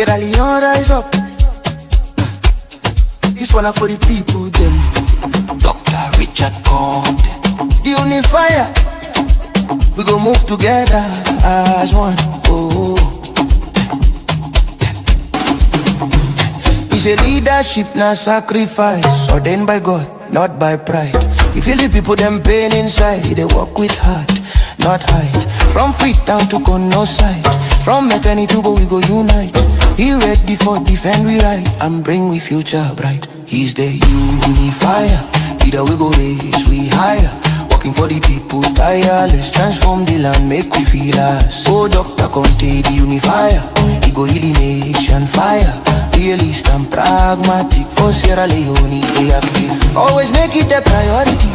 Sierra Leone rise up. This one for the people them. Dr. Richard Konteh, the unifier. We go move together as one. Oh, it's a leadership, not sacrifice. Ordained by God, not by pride. You feel the people them pain inside. They walk with heart, not height. From Freetown to Kono side, from maternity to we go unite. He ready for defend we right and bring we future bright. He's the unifier. Either we go raise we higher. Working for the people tireless. Transform the land, make we feel us. Oh, Dr. Konteh, the unifier. He go heal the nation fire. Realist and pragmatic. For Sierra Leone, they active. Always make it a priority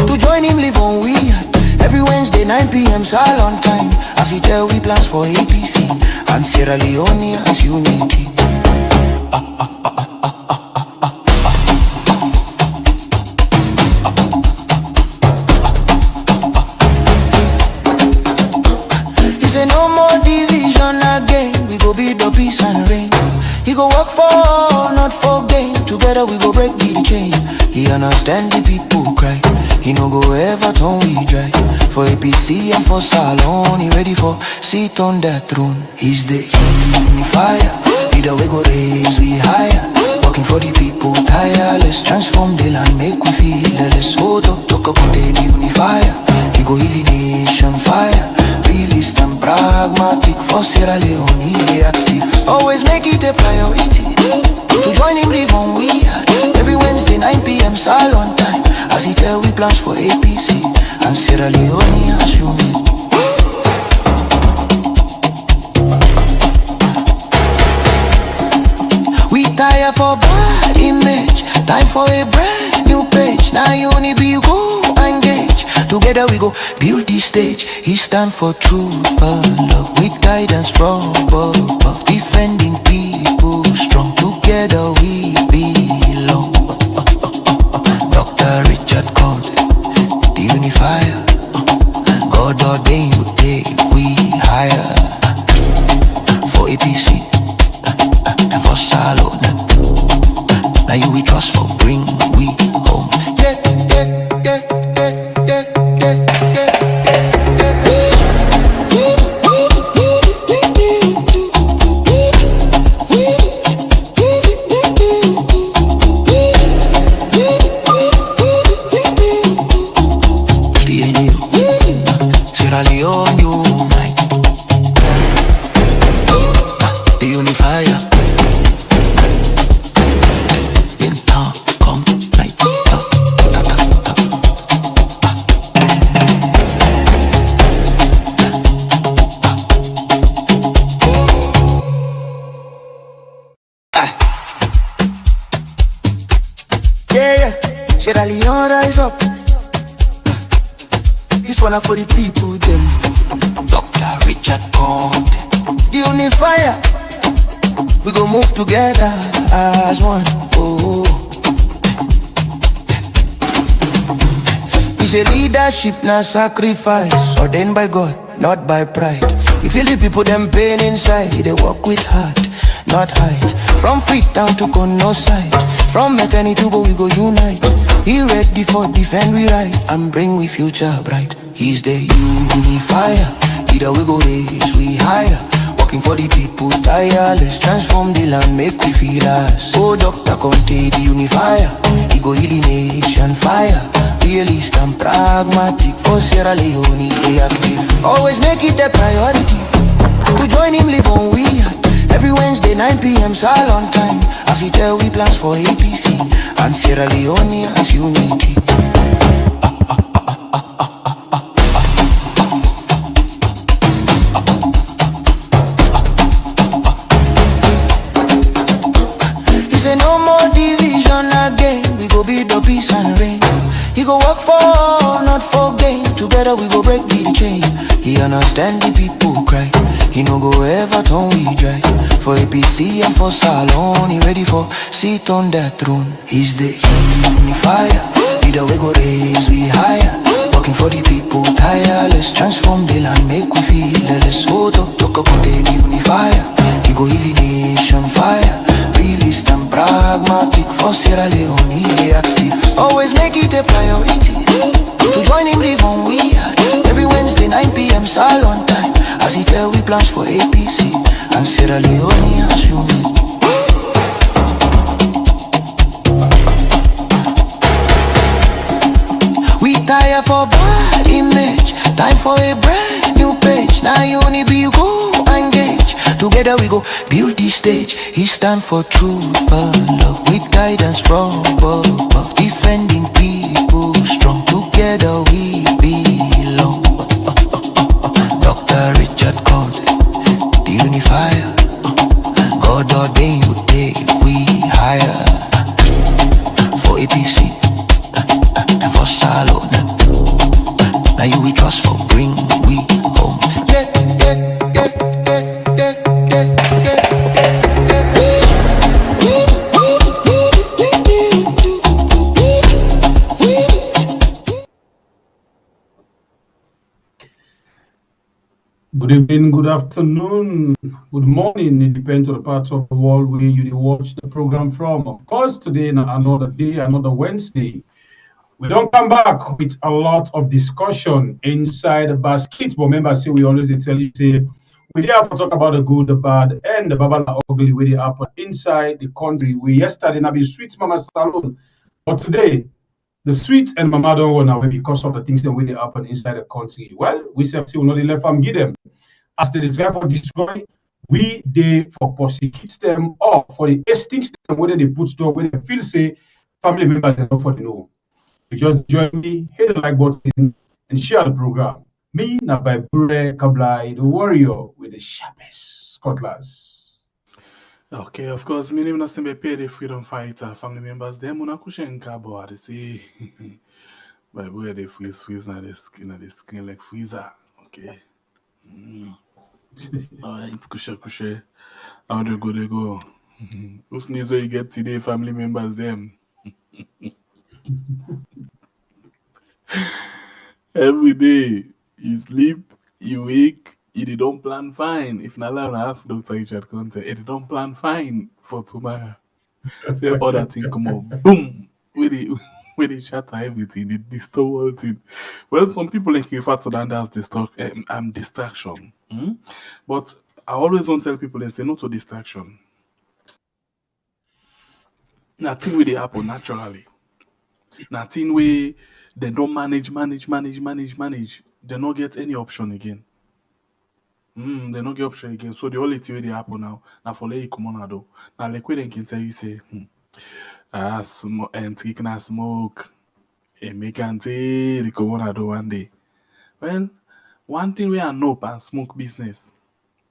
to join him, live on we. Every Wednesday 9 p.m. all on time. As he tell we plans for APC and Sierra Leone as unity. He say no more division again. We go build the peace and rain. He go work for, not for gain. Together we go break the chain. He understand the people cry. He no go ever turn we dry. For APC and for Salon, he ready for sit on that throne. He's the unifier. Either we go raise we higher. Working for the people tireless. Transform the land, make we feel less. Oh, Dr. Konteh, the unifier. He go heal the nation fire. Realist and pragmatic. For Sierra Leone, they active. Always make it a priority to join him, live on we. Every Wednesday 9 p.m. all on time. As he tell we plans for APC and Sierra Leone as unity. We tire for bad image. Time for a brand new page. Now you only be go engage. Together we go build this stage. He stand for truth and love. With guidance from above. Defending people strong. Together we belong. Dr. Richard Konteh, the unifier. God ordained would take we higher. For APC and for Salon. Now you we trust for bring we home. Sierra Leone unite. The unifier. In town, come night. Yeah, Sierra Leone rise up. This one for the people them. Dr. Richard Konteh, the unifier. We go move together as one. Oh, it's a leadership, not sacrifice. Ordained by God, not by pride. You feel the people them pain inside. They walk with heart, not height. From Freetown to Kono side, from maternity to we go unite. He ready for defend we right and bring we future bright. He's the unifier. Either we go raise we higher. Working for the people tireless. Transform the land, make we feel us. Oh, Dr. Konteh, the unifier. He go heal the nation fire. Realist and pragmatic. For Sierra Leone, they active. Always make it a priority to join him, live on we. Every Wednesday 9 p.m. all on time. As he tell we plans for APC and Sierra Leone as unity. He say no more division again. We go build the peace and rain. He go work for, not for gain. Together we go break the chain. He understand the people cry. He no go ever turn we dry. For APC and for Salon, he ready for sit on that throne. He's the unifier. Either we go raise we higher. working for the people, tireless. Transform the land, make we feel less. Hold up, talk a Konteh, the unifier. He go heal the nation fire. Realist and pragmatic, for Sierra Leone, they active. Always make it a priority to join him live on we are. Every Wednesday 9 p.m. salon time, as he tell we plans for APC and Sierra Leone assuming. We tire for bad image, time for a brand new page. Now you only be go engage. Together we go build this stage. He stand for truth, for love, with guidance from above. Defending people strong. Together we belong. Dr. Richard Konteh, the unifier. God ordained would take we higher. For APC and for Salon. Now you we trust for bring we home. Good evening, good afternoon, good morning. It depends on the parts of the world where you watch the program from. Of course, today, another day, another Wednesday. We don't come back with a lot of discussion inside the basket, but remember, say we always tell you, say, we have to talk about the good, the bad, and the babala ugly where they happen inside the country. We yesterday na be sweet mama salon, but today the sweet and mama don't run away because of the things that really happen inside the country. Well, we say we not left them give them. As they try for destroy, we they for prosecute them or for the extinct them whether they put door when they feel say family members are not for the know. You just join me, hit the like button, and share the program. Me, now by Bure Kablai, the warrior with the sharpest cutlass. Okay, of course, me name not be pay the freedom fighter family members. Them una kushen kabo they say by boy they freeze na the skin like freezer. Okay. Alright, kushe. How they go. Who's news where you get today, family members them. Every day you sleep, you wake, you don't plan fine. If not allowed, ask Dr. Richard Konteh, it don't plan fine for tomorrow. The other thing come up, boom, where they shatter everything, they disturb all thing. Well, some people like refer to that as distraction. But I always don't tell people they say no to distraction. Nothing will happen naturally. Nothing where they don't manage. They don't get any option again. They don't get option again. So the only thing where they happen now for let come on do. Now like when they can tell you say, smoke and trick na smoke. And make and say the come on do one day. Well, one thing we are nope and smoke business.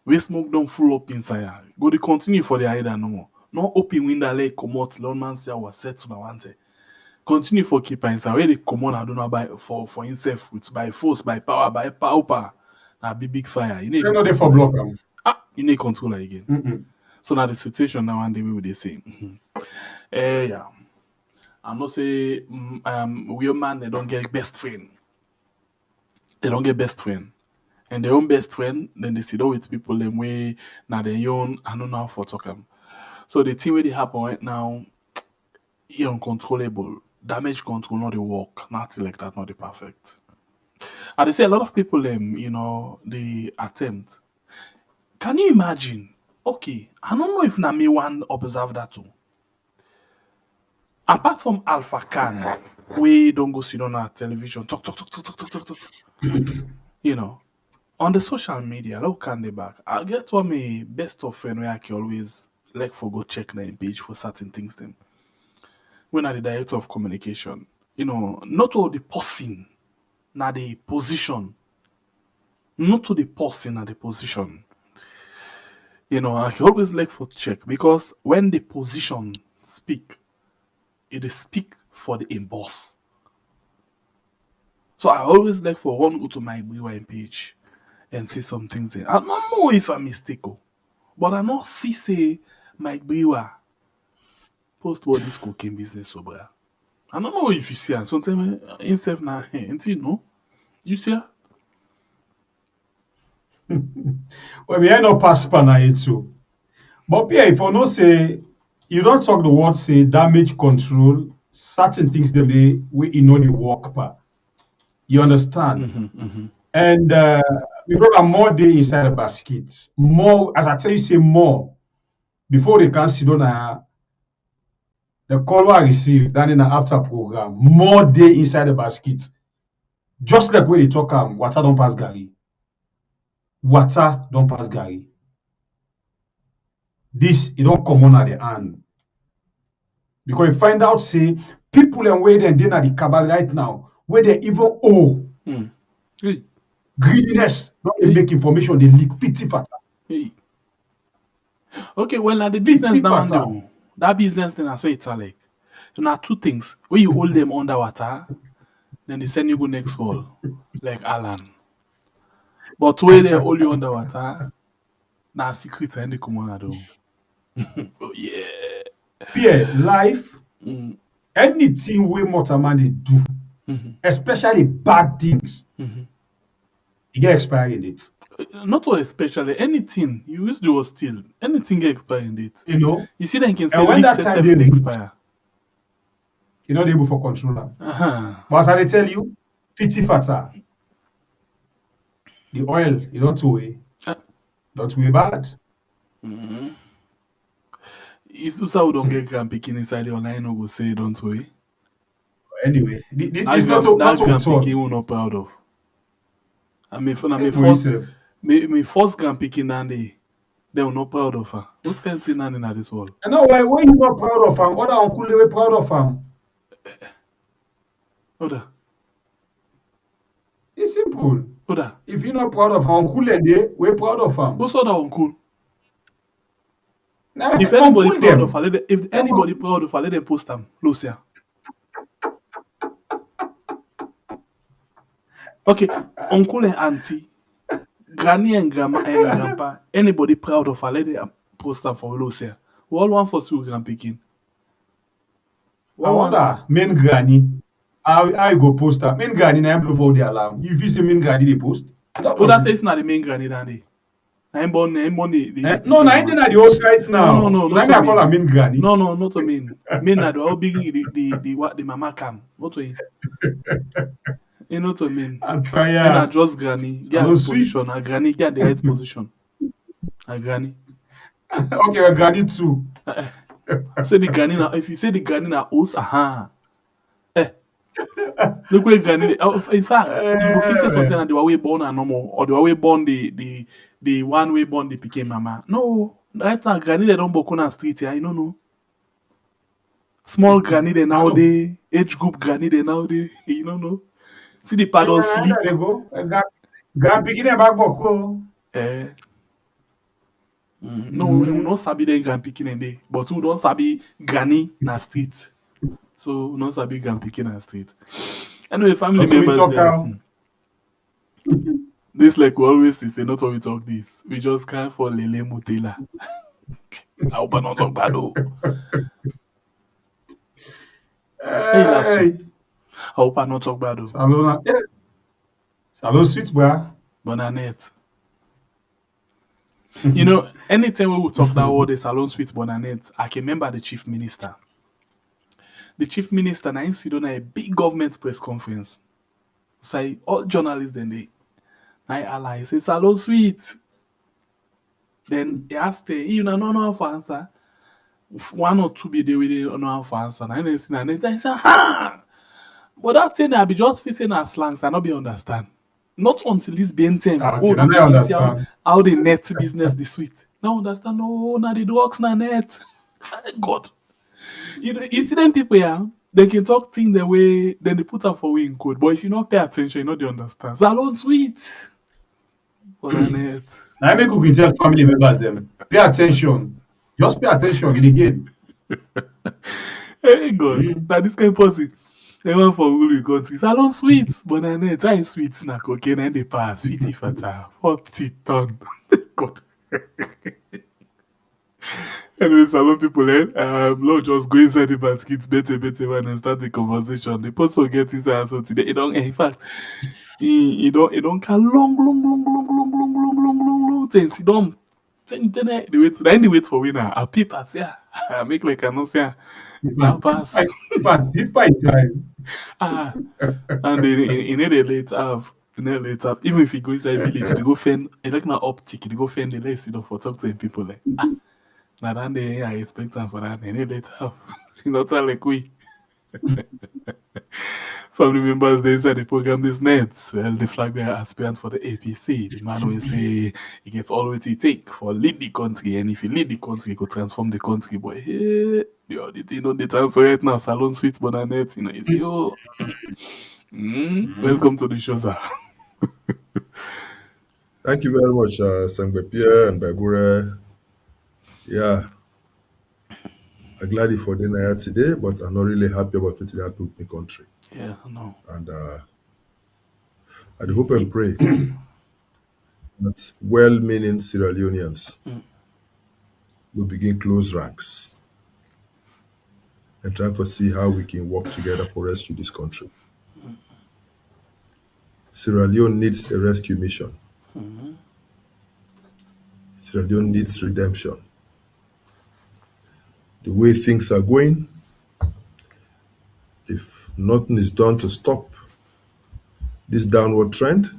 We smoke don't full up inside. Go to continue for the either no more. No open window like come out. Lord man say I was set to my one. Continue for keep inside. Where they come on, I don't know by for himself with by force, by power, by power. Now big fire. You need for block. You need controller again. So now the situation now and the way they say. Yeah. I'm not say we man they don't get best friend. They don't get best friend. And their own best friend, then they sit down with people them way now they own I don't know how for talk them. So the thing where they happen right now, uncontrollable. Damage control, not the work, nothing like that, not the perfect. And they say a lot of people, they attempt. Can you imagine? Okay, I don't know if Nami one observe that too. Apart from Alpha Khan, we don't go sit on our television, talk. On the social media, how can they back? I get one my best of friend where I can always like for go check their page for certain things them. When are the director of communication, not all the person, not the position. Not to the person, not the position. I can always like for check because when the position speak, it speak for the boss. So I always like for one go to my BYM page and see some things there. I don't know if I'm mistaken, but I not see say my BYM post what this cooking business over. I don't know if you see and sometimes himself now, you know. You see? Well, we end up pass spanner it too. But yeah, if I no say you don't talk the word say damage control, certain things they we you know the work part. You understand? And we brought more day inside the basket. More, as I tell you, say more before they can sit down. The call I receive than in the after program. More day inside the basket. Just like when they talk, water don't pass Gary. Water don't pass Gary. This it don't come on at the end. Because you find out, say, people and where they're at the cabal right now, where they even owe Hey. greediness, not they make information, they leak pity fata. Hey. Okay, well, now the business Pity down fata. there, that business thing, that's what it's like. So now two things. When you hold them underwater, then they send you go next wall, like Alan. But where they hold you underwater, now secrets and they come on. Oh yeah. Pierre, life, anything we Motaman they do, especially bad things, you get expiring date. Not all especially anything you used to steal, anything get expiring date. You know, You see, then can say and when leaf that set time they they expire. you're not able for control them. Uh-huh. But as I tell you, pity fata. The oil, you don't weigh. Don't weigh bad. It's also who don't get grand picking inside the online no go say don't worry. Anyway, this That not grand what we talk. picking we're not proud of. I mean, for my For first, yourself. my first grand picking and they were not proud of her. What's kind of thing in this world? And now why you not proud of him? Other uncle they were proud of him. Oda, It's simple. Oda. If you're not proud of him, uncle and they we're proud of him. What's other uncle? Now, If anybody uncle proud them. of her, if anybody proud of her, let them post them. Lucia. Okay, uncle and auntie, granny and grandma and grandpa, anybody proud of her, let them post them for Lucia. We all want for two grandpicking. I wonder, main granny. How you go post that? Main granny na blow for the alarm. If you say main granny they post. Oh, that is not the main granny, Danny. I'm born the No, na ain't na the whole site now. No, Na not me I to call her main granny. No, not to mean. Mean that how big the what the mama can. Not to you know what I mean. I'm And tired. I just granny, get So in sweet. position, a granny get the right position. A granny. Okay, a granny too. Say the granny now. If you say the granny now, host, look where granny. In fact, you go fix something and the way born are normal, or the way born the one way born they became mama. No, right now granny they don't book on a street here. You don't know. Small granny they now they age group granny they now they you don't know. See the paddle sleep. There they go. Grand picking a back boko. No, we don't sabi the grand picking and day, but we don't sabi granny na street. So we don't sabi grand picking na street. Anyway, family That's what we members talk there. now. This like we always say, not how we talk this. We just can't for Lele Mutela. I hope I not talk bad though. Hey, Lasso. I hope I not talk bad though. Salon, yeah. Salon sweet, bro. Bonanette. You know, anytime we will talk that word, the salon sweet Bonanette, I can remember the chief minister. The chief minister now sit on a big government press conference. Say all journalists then they ally say salon sweet. Then he asked you know how for answer. One or two be there with it no how for answer. And then they say, ha! But that thing I be just fitting as slangs and not be understand. Not until this being time. How the net business the sweet. Now understand, no, now the works na net. God. You see them people here, they can talk things the way, then they put up for way in code. But if you not pay attention, you know they understand. Salon sweet. For the net. Now I make you tell family members them. Pay attention. Just pay attention in the game. Hey God, now this kind of pussy. They want for Ulu country. Salon sweet. But then it's try sweet na cocaine and they pass. Sweetie fata. 40 ton. God. Anyway, salon people, Lord just go inside the basket, better, and start the conversation. The person get inside so today. In fact, He don't can long things. He don't the wait for winner. A papers, yeah. Make like an answer. Now pass. If I try. And in a late half. Even if you go inside village, they go fend like na optic, they go fend the less for talk to people like now then they I expect them for that in a late half. Not like we. Family members they inside the program this net. Well, the flag bearer aspirant for the APC. The man will say he gets all what he take for lead the country, and if he lead the country, he could transform the country. But hey, the only thing on the transfer right now, Salon Sweet Bonanet, it's you. Welcome to the show, sir. Thank you very much, Sangbe Pierre and Babura. Yeah, I'm glad for dinner here today, but I'm not really happy about what happened with the country. Yeah, no. And I hope and pray that well-meaning Sierra Leoneans will begin close ranks and try to see how we can work together for rescue this country. Sierra Leone needs a rescue mission. Sierra Leone needs redemption. The way things are going, if nothing is done to stop this downward trend,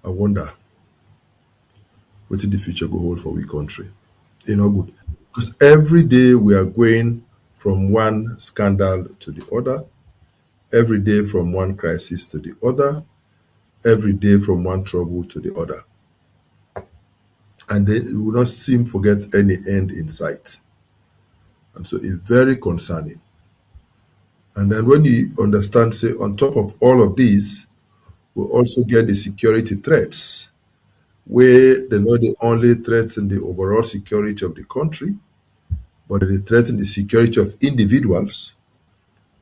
I wonder what the future go hold for we country. Good. Because every day we are going from one scandal to the other, every day from one crisis to the other, every day from one trouble to the other. And they will not seem to get any end in sight. And so it's very concerning. And then when you understand, say, on top of all of these, we also get the security threats, where they're not the only threats in the overall security of the country, but they threaten the security of individuals,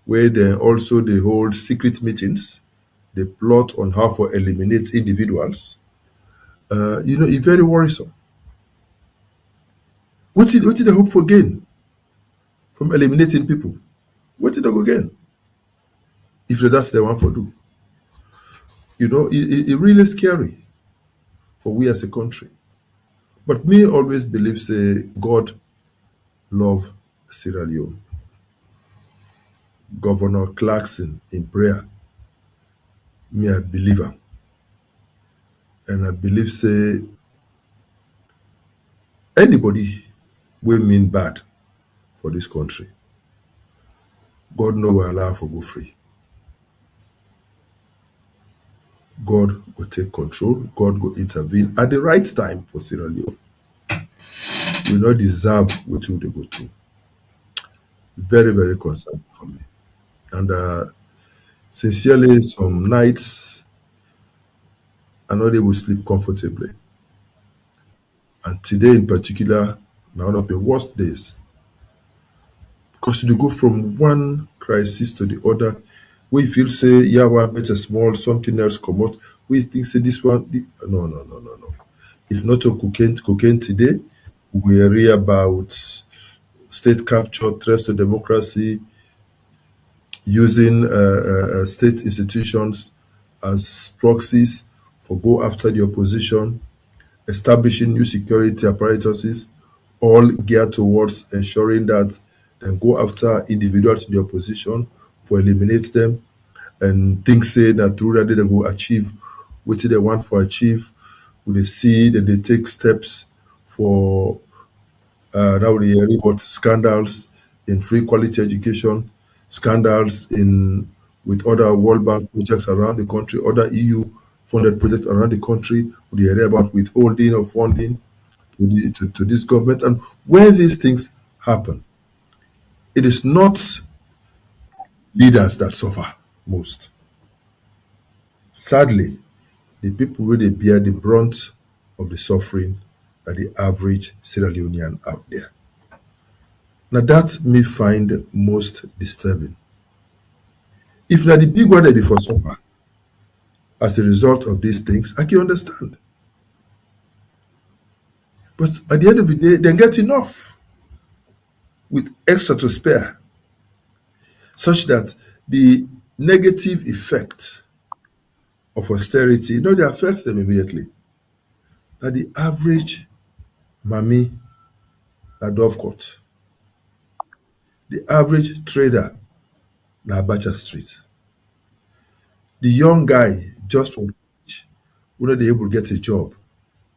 where they hold secret meetings, they plot on how to eliminate individuals. It's very worrisome. What did they hope for gain from eliminating people? What did they go gain? If that's the one for do. It's really scary for we as a country. But me always believe, say, God love Sierra Leone. Governor Clarkson in prayer, me a believer. And I believe, say, anybody will mean bad for this country, God no will allow for go free. God will take control. God will intervene at the right time for Sierra Leone. We not deserve what they go through. Very, very concerning for me. And sincerely, some nights I'm not able to sleep comfortably. And today in particular, now one of the worst days. Because you go from one crisis to the other, we feel say, yeah, well, better small, something else come out. We think say this one, no. If not a cocaine today, we read about state capture, threats to democracy, using state institutions as proxies for go after the opposition, establishing new security apparatuses, all geared towards ensuring that they go after individuals in the opposition for eliminate them, and think say that through that they go achieve what they want for achieve. With they see that they take steps for now they hear about scandals in free quality education, scandals in with other World Bank projects around the country, other EU funded projects around the country. We hear about withholding of funding to this government. And where these things happen, it is not leaders that suffer most. Sadly, the people who they bear the brunt of the suffering are the average Sierra Leonean out there. Now that me find most disturbing. If not the big one they before suffer as a result of these things, I can understand. But at the end of the day, they get enough with extra to spare, such that the negative effect of austerity, they affect them immediately. Now the average mammy na Dovecourt, the average trader na Abacha Street. The young guy just from college, who they able to get a job,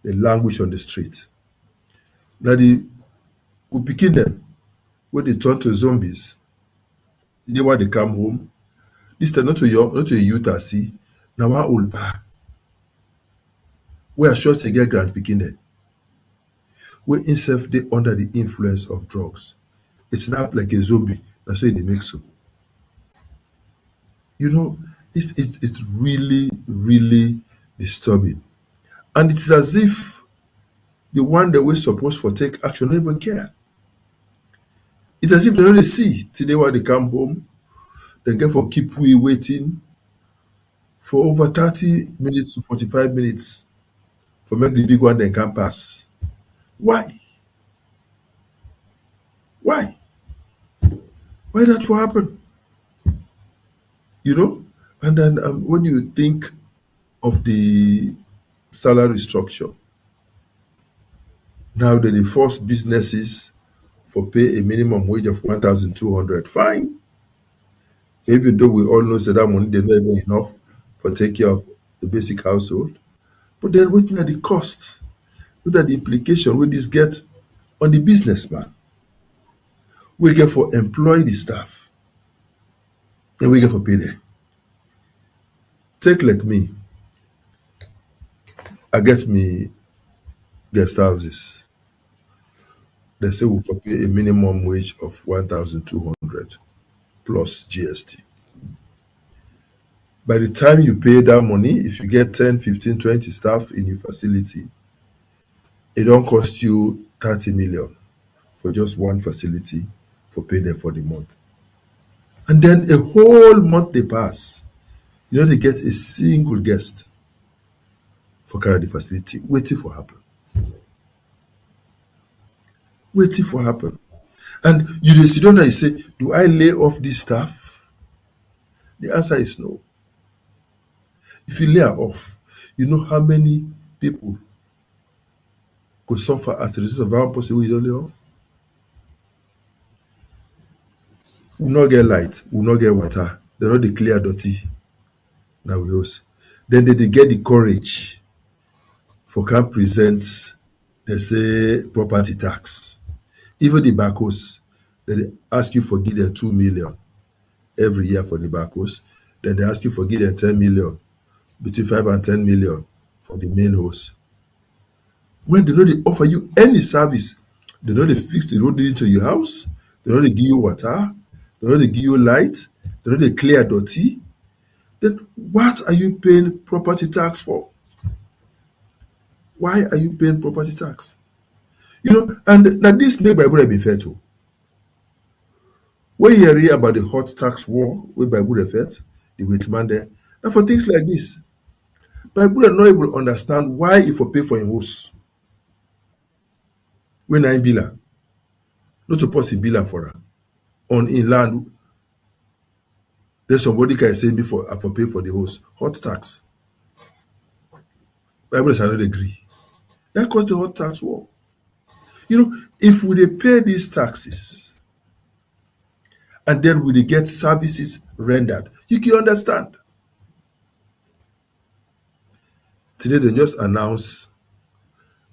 they languish on the street. Now the who picking them, when they turn to zombies, they want they come home. This time not to young, not to a youth I see. Now one old pa, where sure say get grand picking them. Where himself they under the influence of drugs. It's not like a zombie. That's why they make so. You know, it's really, really disturbing. And it's as if the one that we're supposed to take action don't even care. It's as if they don't see till they want to come home, they get for keep we waiting for over 30 minutes to 45 minutes for make the big one then can pass. Why? Why? Why that for happen? You know? And then when you think of the salary structure, now that they force businesses for pay a minimum wage of 1,200, fine. Even though we all know that money they're not even enough for take care of the basic household. But then looking at the cost, look at the implication we this get on the businessman. We get for employ the staff, and we get for pay them. Take like me, I get me guest houses. They say we for pay a minimum wage of 1,200 plus GST. By the time you pay that money, if you get 10, 15, 20 staff in your facility, it don't cost you 30 million for just one facility for pay them for the month. And then a whole month they pass. You know they get a single guest for carry the facility. Waiting for happen. Waiting for happen. And you dey sit down and you say, do I lay off this staff? The answer is no. If you lay her off, you know how many people could suffer as a result of that one person we don't lay off? We not get light, we not get water, they not declare dirty. Now we host. Then they get the courage for can present, they say property tax. Even the backhoes, they ask you for give them 2 million every year for the backhoes. Then they ask you for give them 10 million, between 5 and 10 million for the main hose. When they know they offer you any service, they know they fix the road into your house, they know they give you water, they know they give you light, they know they clear dirty. Then what are you paying property tax for? Why are you paying property tax? You know, and now this make Bible be fair too. When you hear about the hot tax war, where Bible referred, the wait man there. Now for things like this, Bible are not able to understand why if you pay for a house. When I'm biller, not supposed to biller for her. On inland, there's somebody can say me for pay for the house. Hot tax. Bible does not agree. That caused the hot tax war. You know, if we dey pay these taxes and then we dey get services rendered, you can understand. Today they just announced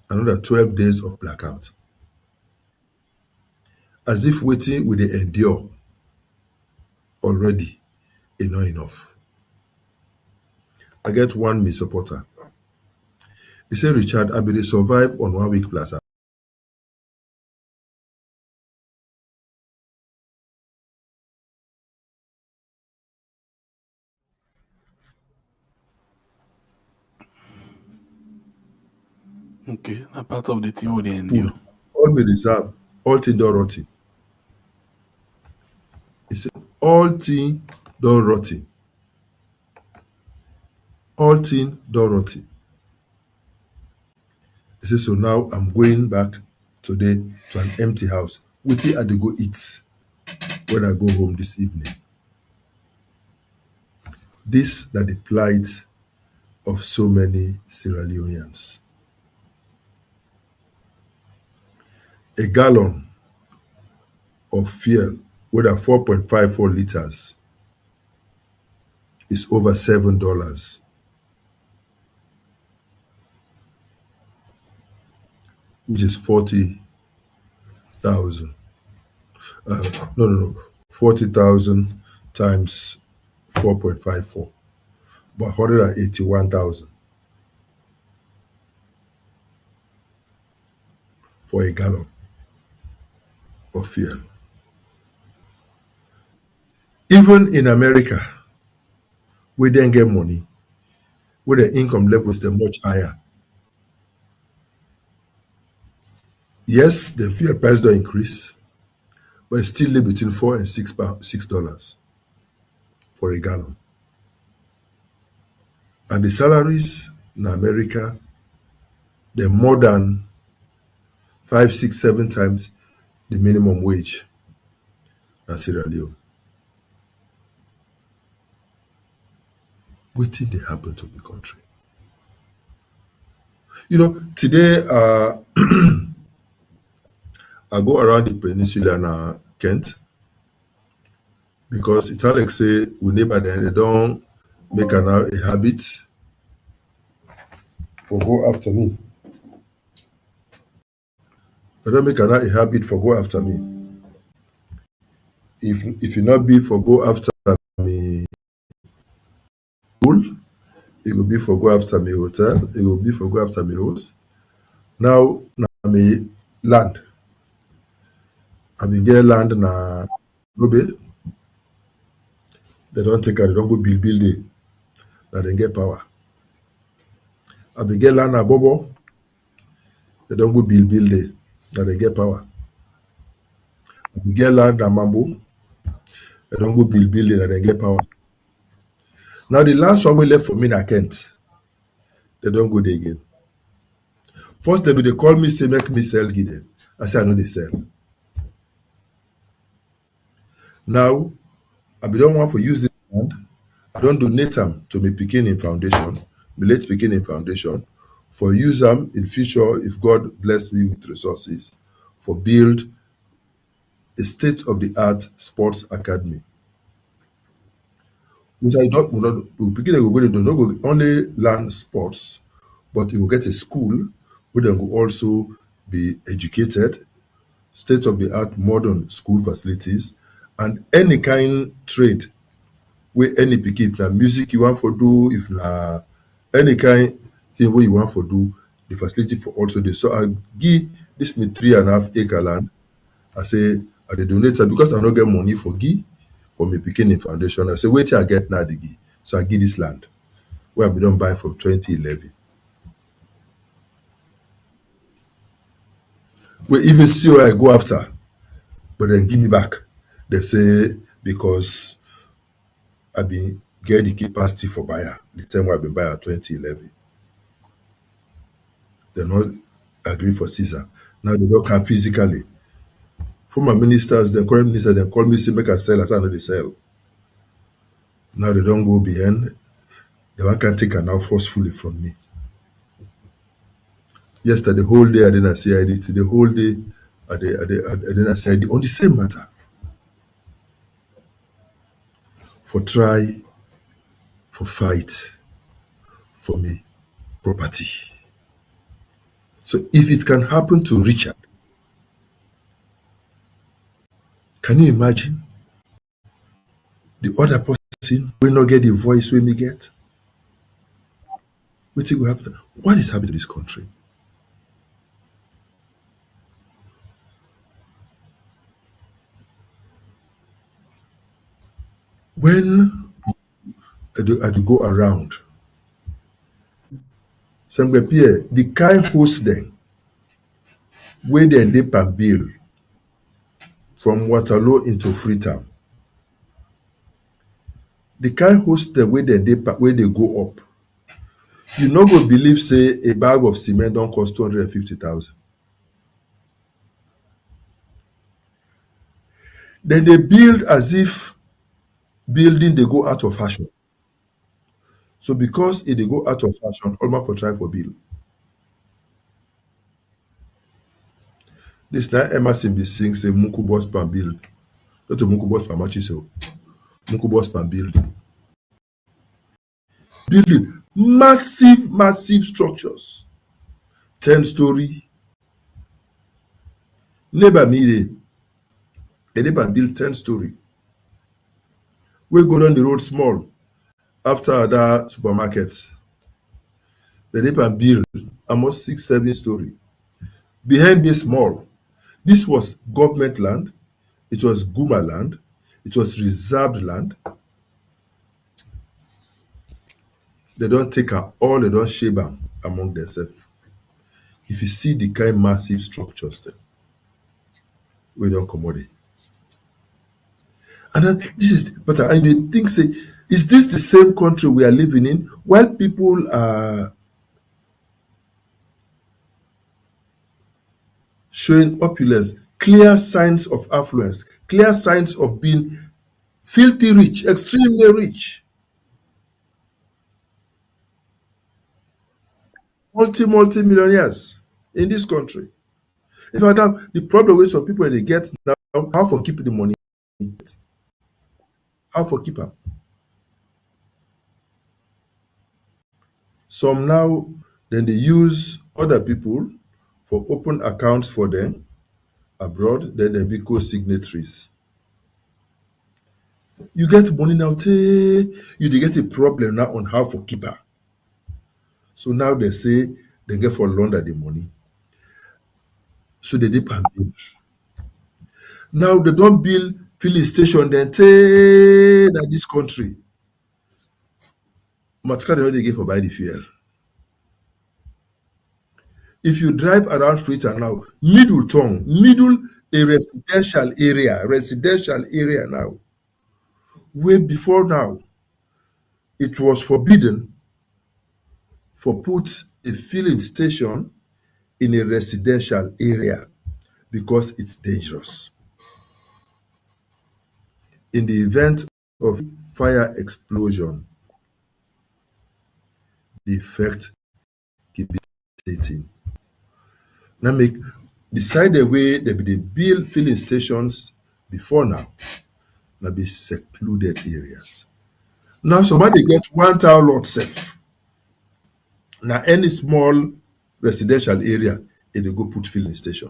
another 12 days of blackout. As if waiting we dey endure already is not enough. I get one me supporter. He said, Richard, I be dey survive on 1 week plus. Okay, a part of the thing with the endure. Food, all me reserve, all thing don rotty. He said, all thing don rotty. All thing don rotty. He said, so now I'm going back today to an empty house. Wetin I dey go eat when I go home this evening. This na the plight of so many Sierra Leoneans. A gallon of fuel with a 4.54 liters is over $7, which is 40,000. No. 40,000 times 4.54, about 181,000 for a gallon of fuel. Even in America, we then get money, where the income levels are much higher. Yes, the fuel price don't increase, but it's still live between $4 and $6 for a gallon. And the salaries in America, they're more than 5, 6, 7 times the minimum wage in Sierra Leone. What did they happen to the country? Today I go around the peninsula and Kent, because it's like say we neighbor them, they don't make a habit for go after me. They don't make a habit for go after me. If you not be for go after me school, it will be for go after me hotel, it will be for go after me house. Now me land. I been get land na Gobe. They don't take her, they don't go build it. Now they get power. I been get land na Bobo. They don't go build it. Now they get power. I been get land na Mambo. They don't go build it. Now they get power. Now the last one we left for me na Kent. They don't go there again. First they call me, say make me sell give them. I say I know they sell. Now I don't want to use this land. I don't donate them to me beginning foundation, my late beginning foundation, for use them in future if God bless me with resources, for build a state-of-the-art sports academy. Which I not will not begin go do not go only learn sports, but you will get a school where they will also be educated, state-of-the-art modern school facilities, and any kind trade where any pikin, if na music you want for do, if na any kind thing where you want for do, the facility for also this. So I give this me 3.5 acre land. I say I dey donate am because I don't get money for give for me beginning foundation. I say wait till I get now the give. So I give this land where we don't buy from 2011. We even see where I go after, but then give me back. They say because I been get the capacity for buyer the time where I been buyer 2011. They not agree for Caesar. Now they don't come physically. Former ministers, the current ministers, they call me say make I sell. I say I know they sell. Now they don't go behind. The one can take an now forcefully from me. Yesterday, the whole day I didn't see ID. The whole day I didn't see ID on the same matter. For try, for fight, for me, property. So if it can happen to Richard, can you imagine the other person will not get the voice when me get? What will happen? What is happening to this country? When I do go around, some Pierre, the kind host them, where they dip and bill from Waterloo into Freetown. The kind host them where they go up. You no go believe say a bag of cement don't cost 250,000. Then they build as if building they go out of fashion. So because it dey go out of fashion, almost for try for bill. This na Emerson be sing say Muku boss pan bill. Not to Muku boss pan matches so. Muku boss pan bill. Building massive, massive structures. 10-story. Neighbor me the neighbor build 10-story. We go down the road small after that supermarket. The neighbor build almost 6-7 story. Behind this small, this was government land, it was Guma land, it was reserved land. They don't take all, they don't share them among themselves. If you see the kind massive structures there, we don't commodity. And then this is, but I think say, is this the same country we are living in? While people are showing opulence, clear signs of affluence, clear signs of being filthy rich, extremely rich, multi-millionaires in this country. In fact, now the problem with some people they get now, how for keep the money, how for keep them. Some now then they use other people for open accounts for them abroad, then they be co-signatories. You get money now, you dey get a problem now on how for keep her. So now they say they get for launder the money. So they dip and bill. Now they don't build filling station then that this country. Matka they get for buy the fuel. If you drive around Freetown now, middle a residential area now, where before now it was forbidden for put a filling station in a residential area because it's dangerous. In the event of fire explosion, the effect can be devastating. Now make decide the way they be the build filling stations before now be secluded areas. Now somebody get 1 town lot safe. Now any small residential area, they go put filling station.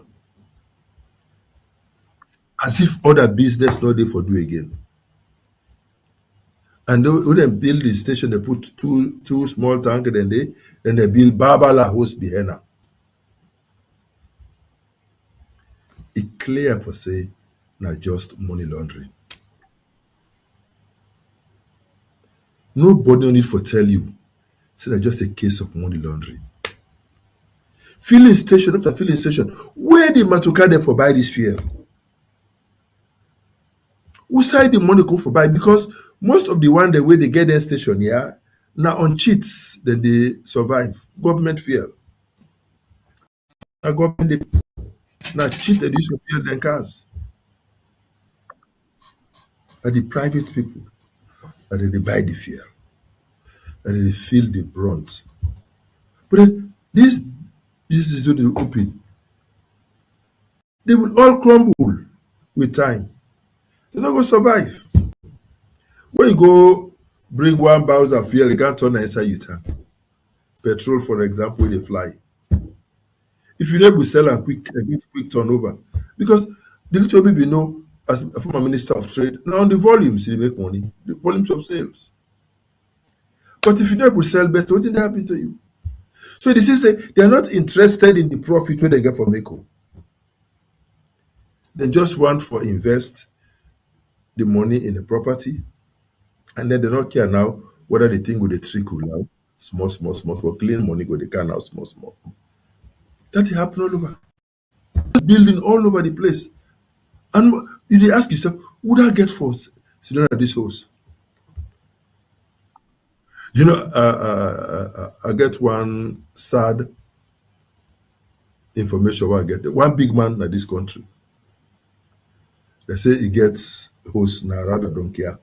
As if other business not they for do again. And when they build the station, they put two small tank, then they build Babala host behind her. It clear for say not just money laundering. Nobody need for tell you. Say that just a case of money laundering. Filling station after filling station. Where the Matuka there for buy this fuel? Who side the money come for buy? Because most of the one the way they get their station, yeah, now on cheats, then they survive. Government fuel. Now government they now cheat and use of fuel than cars. And the private people, and they buy the fuel. And they feel the brunt. But then this is what they open. They will all crumble with time. They're not going to survive. When you go bring 1 barrel of fuel, you can't turn inside your tank. Petrol, for example, they fly. If you never sell and quick turnover, because the little baby know as a former minister of trade, now on the volumes they make money, the volumes of sales. But if you never sell better, what did happen to you? So this is say they are not interested in the profit when they get from Eco. They just want for invest the money in the property, and then they don't care now whether the thing will they trickle now, small, for clean money go they can now small. That happen all over. Building all over the place. And you ask yourself, would I get force sitting at this house? You know, I get one sad information where I get one big man in this country. They say he gets host now rather don't care.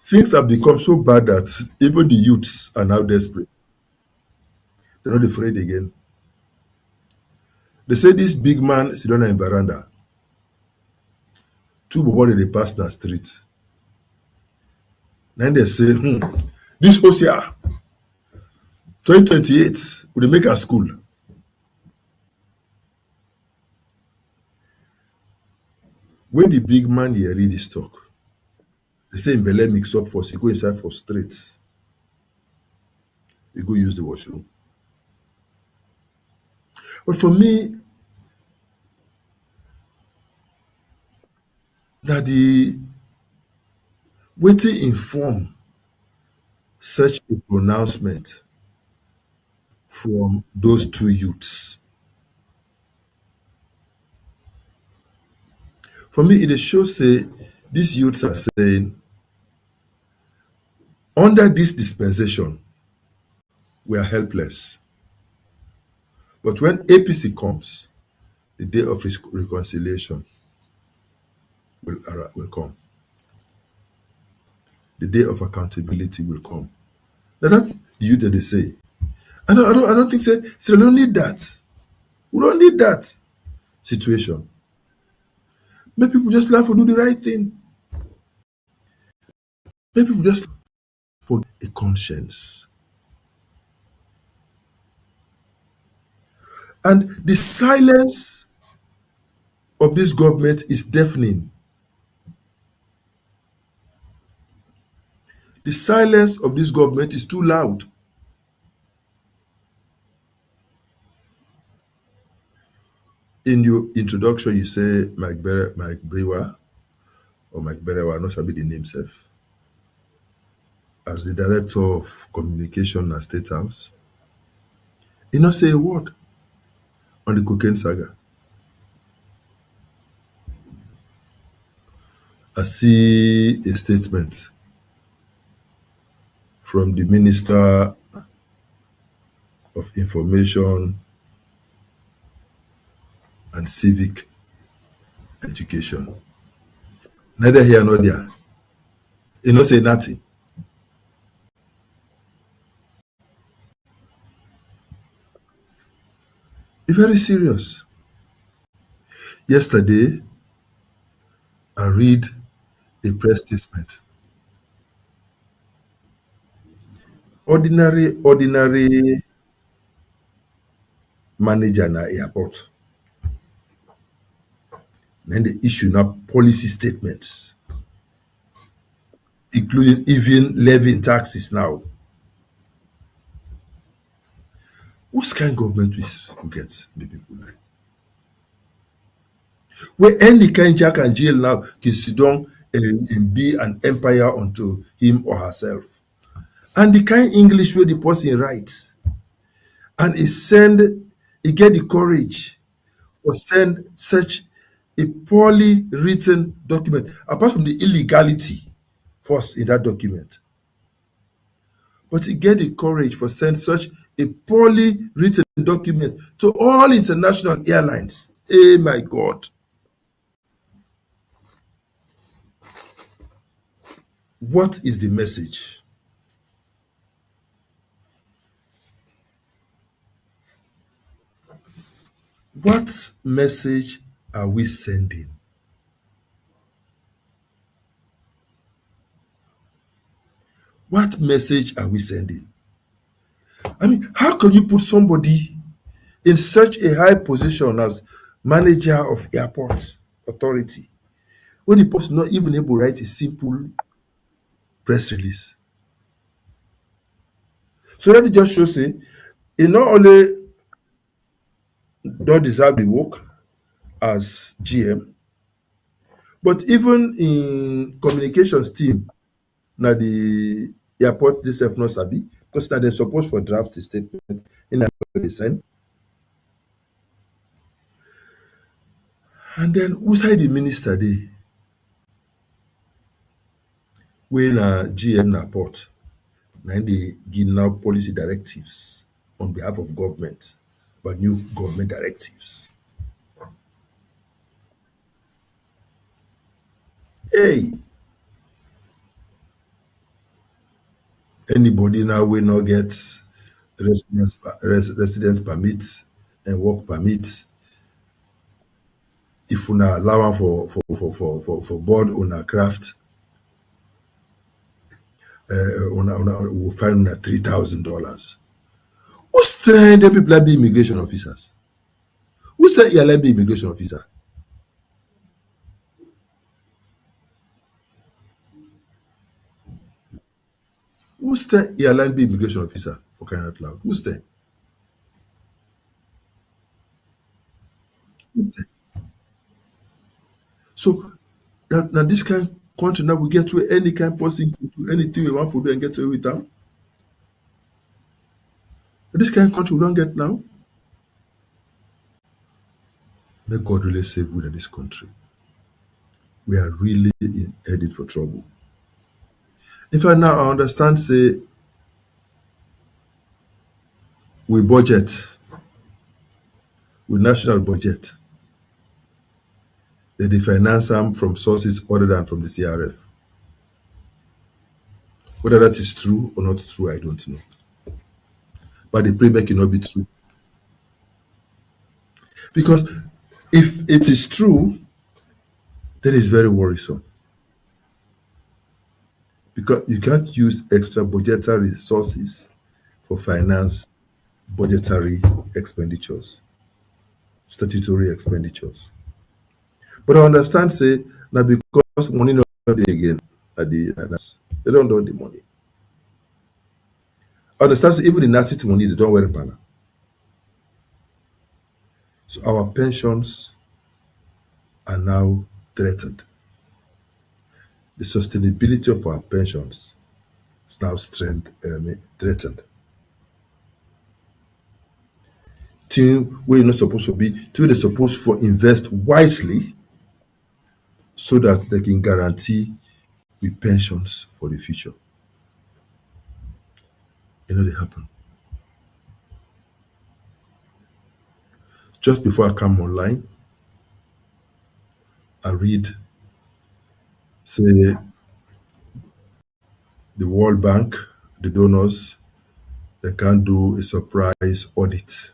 Things have become so bad that even the youths are now desperate. They're not afraid again. They say this big man sit on a veranda. Two bobo they pass na street. Then they say, this was here, 2028, we dey make a school. When the big man here read this talk, they say in belle mix up first, he go inside for straight. He go use the washroom. But for me, now the wetin inform such a pronouncement from those two youths. For me, it shows say these youths are saying, under this dispensation, we are helpless. But when APC comes, the day of reconciliation will come. The day of accountability will come. Now that's the youth that they say. I don't think say we don't need that. We don't need that situation. Make people just laugh or do the right thing. Make people just for a conscience. And the silence of this government is deafening. The silence of this government is too loud. In your introduction, you say Mike Brewer, or Mike Berewa, not sabi the name self, as the director of communication at State House. He not say a word on the cocaine saga. I see a statement from the Minister of Information and Civic Education. Neither here nor there. He not say nothing. It's very serious. Yesterday, I read a press statement. Ordinary manager na airport. Then they issue now policy statements, including even levying taxes now. What kind of government we get, the people like? Where any kind Jack and Jill now can sit down and be an empire unto him or herself. And the kind English where the person writes, and he get the courage or send such a poorly written document, apart from the illegality first in that document. But he get the courage for send such a poorly written document to all international airlines. Oh my God. What is the message? What message are we sending? What message are we sending? I mean, how can you put somebody in such a high position as manager of airport authority when the person not even able to write a simple press release? So that it just shows say he not only don't deserve the work as GM, but even in communications team, now the airport themselves not sabi, because now they're supposed for draft the statement in a they send. And then who side the minister dey when GM na port, now they give now policy directives on behalf of government, but new government directives. Hey, Anybody now will not get residence permit and work permit. If una allow am for board una craft, una will find una $3,000. Who send the people be immigration officers? Who send you be immigration officer? Who send airline be immigration officer for crying out loud? Who send? Who send? So now this kind of country now we get to any kind possible to anything we want to do and get away with them. This kind of country we don't get now. May God really save we in this country. We are really headed for trouble. In fact, now I understand, say, we budget, with national budget, they finance them from sources other than from the CRF. Whether that is true or not true, I don't know. But the pray make it not be true. Because if it is true, then it's very worrisome. Because you can't use extra budgetary resources for finance budgetary expenditures, statutory expenditures. But I understand, say, now because money not dey again at the they don't know the money. I understand, say, even the nasty money, they don't wear banner. So our pensions are now threatened. The sustainability of our pensions is now threatened. Till where you're not supposed to be, till they're supposed to invest wisely so that they can guarantee with pensions for the future. You know, they happen. Just before I come online, I read, say, the World Bank, the donors, they can do a surprise audit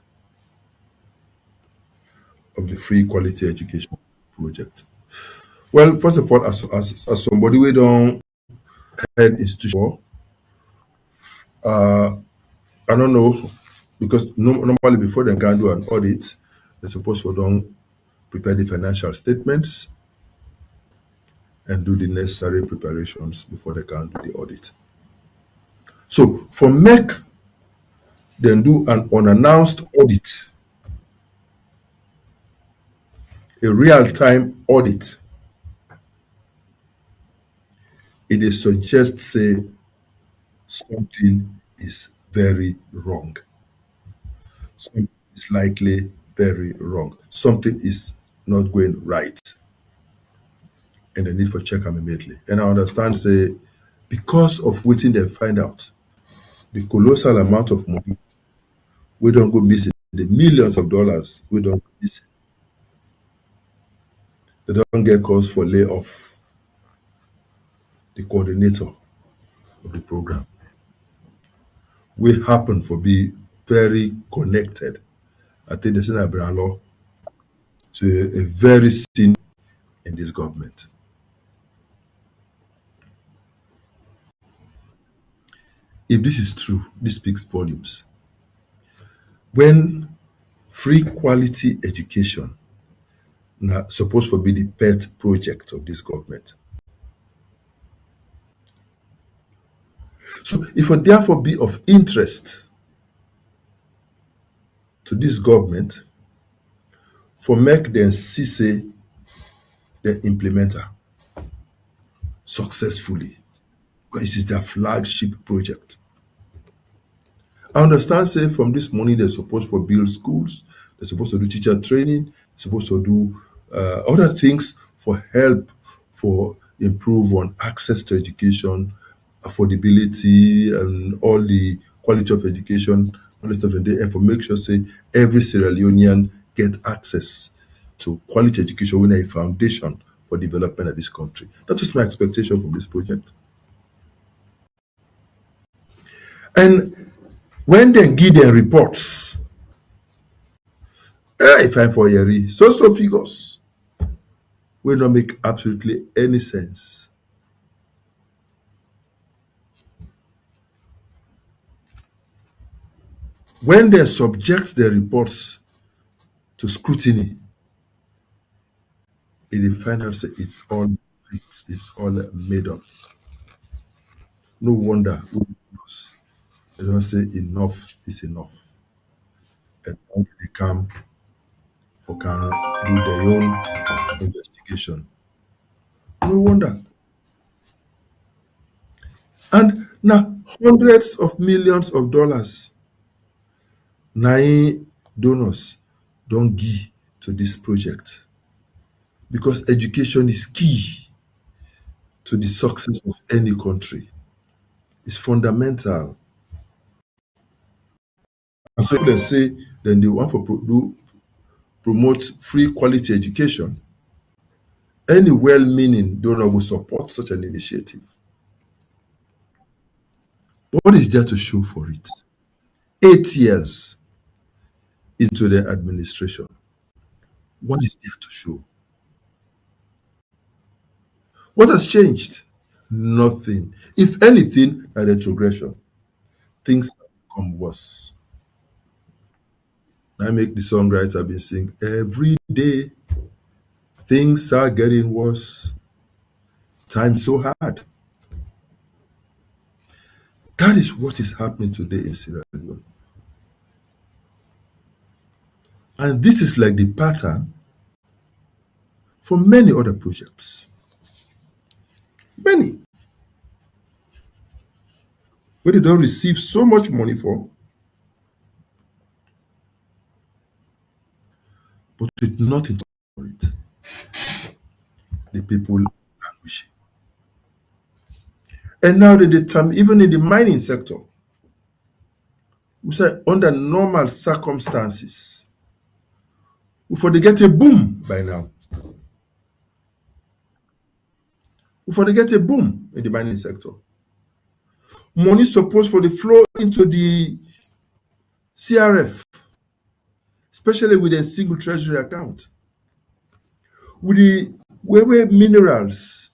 of the free quality education project. Well, first of all, as somebody we don't head institution, I don't know, because normally before they can do an audit, they're supposed to don't prepare the financial statements and do the necessary preparations before they can do the audit. So for make them do an unannounced audit, a real-time audit, it suggests, say, something is very wrong. Something is likely very wrong. Something is not going right. And they need for check them immediately. And I understand, say, because of waiting they find out, the colossal amount of money, we don't go missing. The millions of dollars, we don't go missing. They don't get calls for layoff the coordinator of the program. We happen to be very connected. I think the Senator Law to a very senior in this government. If this is true, this speaks volumes. When free quality education now supposed to be the pet project of this government. So if it therefore be of interest to this government for make them see say the implementer successfully, because it is their flagship project. I understand, say, from this money they're supposed to build schools, they're supposed to do teacher training, they're supposed to do other things for help, for improve on access to education, affordability, and all the quality of education, all the stuff in there, and for make sure, say, every Sierra Leonean get access to quality education when a foundation for development of this country. That was my expectation from this project. And when they give their reports, I find for Yeri, so figures will not make absolutely any sense. When they subject their reports to scrutiny, in the final say it's all fake, it's all made up. No wonder who knows. They don't say enough is enough. And now they come for can do their own investigation. No wonder. And now hundreds of millions of dollars nine donors don't give to this project because education is key to the success of any country. It's fundamental. And so they say then they want to promote free quality education. Any well-meaning donor will support such an initiative. What is there to show for it? 8 years into the administration. What is there to show? What has changed? Nothing. If anything, a retrogression. Things have become worse. I make the songwriter be sing every day. Things are getting worse. Time's so hard. That is what is happening today in Sierra Leone. And this is like the pattern for many other projects. Many. Where they don't receive so much money for, but with nothing to for it. The people languish. And now the time, even in the mining sector, we say under normal circumstances, we for they get a boom by now. We for they get a boom in the mining sector. Money supposed for the flow into the CRF, especially with a single treasury account. With the where minerals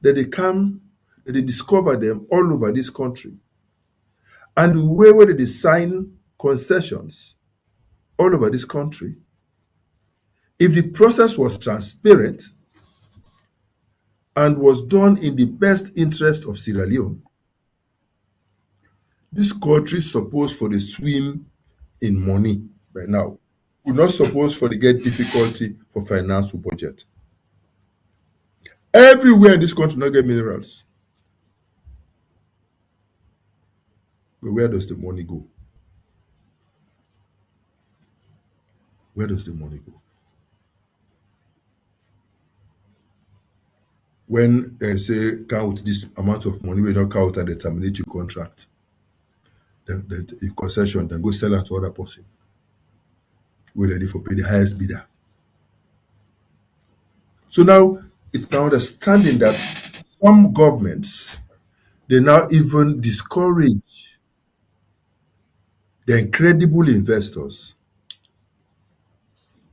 that they come, that they discover them all over this country, and the way where they sign concessions all over this country, if the process was transparent and was done in the best interest of Sierra Leone, this country supposed for the swim in money right now. We're not supposed for the get difficulty for financial budget. Everywhere in this country not get minerals. But where does the money go? Where does the money go? When they say count this amount of money, we don't count and they terminate your contract, the concession, then go sell it to other person. We're ready for pay the highest bidder. So now it's my understanding that some governments, they now even discourage the incredible investors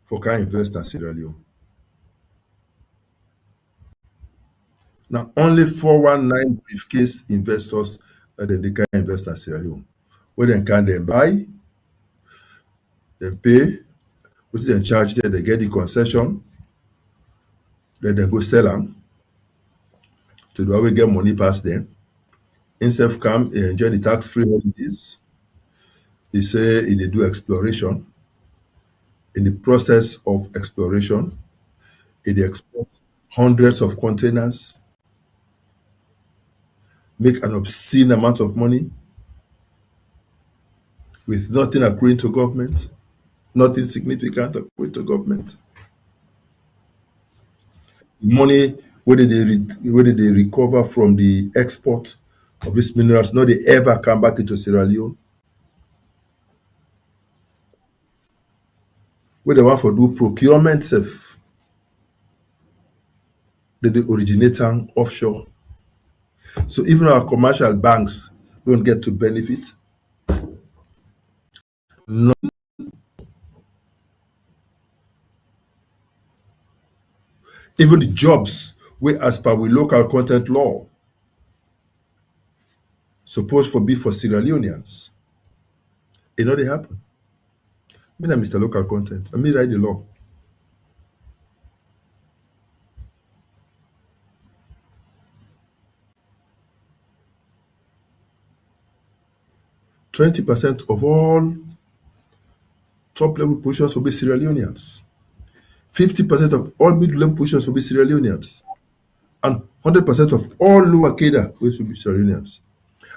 for can invest in Sierra Leone. Now only 419 briefcase investors that they can invest in Sierra Leone. Where they can then buy, they pay, what they charge there, they get the concession, then they go sell them to the way get money past them. Instead of come enjoy the tax-free holidays, he say they do exploration. In the process of exploration, they export hundreds of containers, make an obscene amount of money with nothing accruing to government, nothing significant accruing to government. Money where did they recover from the export of these minerals, not they ever come back into Sierra Leone. Where they want for do procurement safe, they originate offshore. So even our commercial banks don't get to benefit. No, even the jobs where as per we local content law supposed for be for Sierra Leoneans. It know they happen. Me na Mr. Local Content. I me write the law. %20 of all top level positions will be Sierra Leoneans. 50% of all middle level positions will be Sierra Leoneans. And 100% of all lower cadre will be Sierra Leoneans.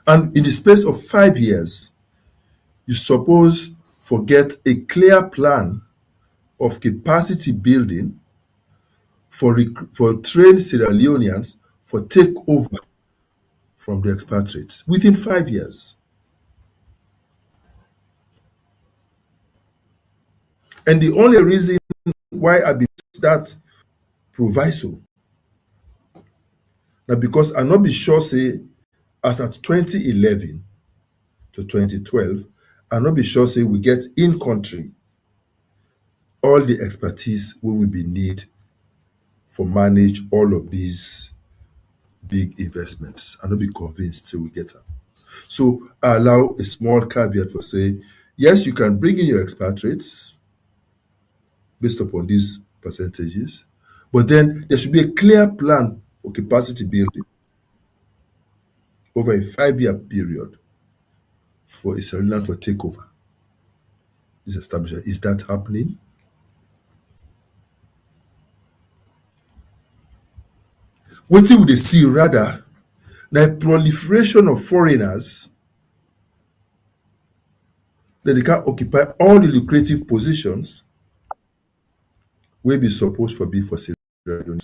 And in the space of 5 years, you suppose forget a clear plan of capacity building for trained Sierra Leoneans for takeover from the expatriates within 5 years. And the only reason why I be that proviso now because I not be sure say as at 2011 to 2012, I not be sure say we get in country all the expertise we will be need for manage all of these big investments. I not be convinced say we get them. So I allow a small caveat for say, yes, you can bring in your expatriates based upon these percentages, but then there should be a clear plan for capacity building over a 5-year period for a Sierra Leone for takeover. This establishment, is that happening? What would they see rather the proliferation of foreigners that they can occupy all the lucrative positions will be supposed for be for Sierra Leone.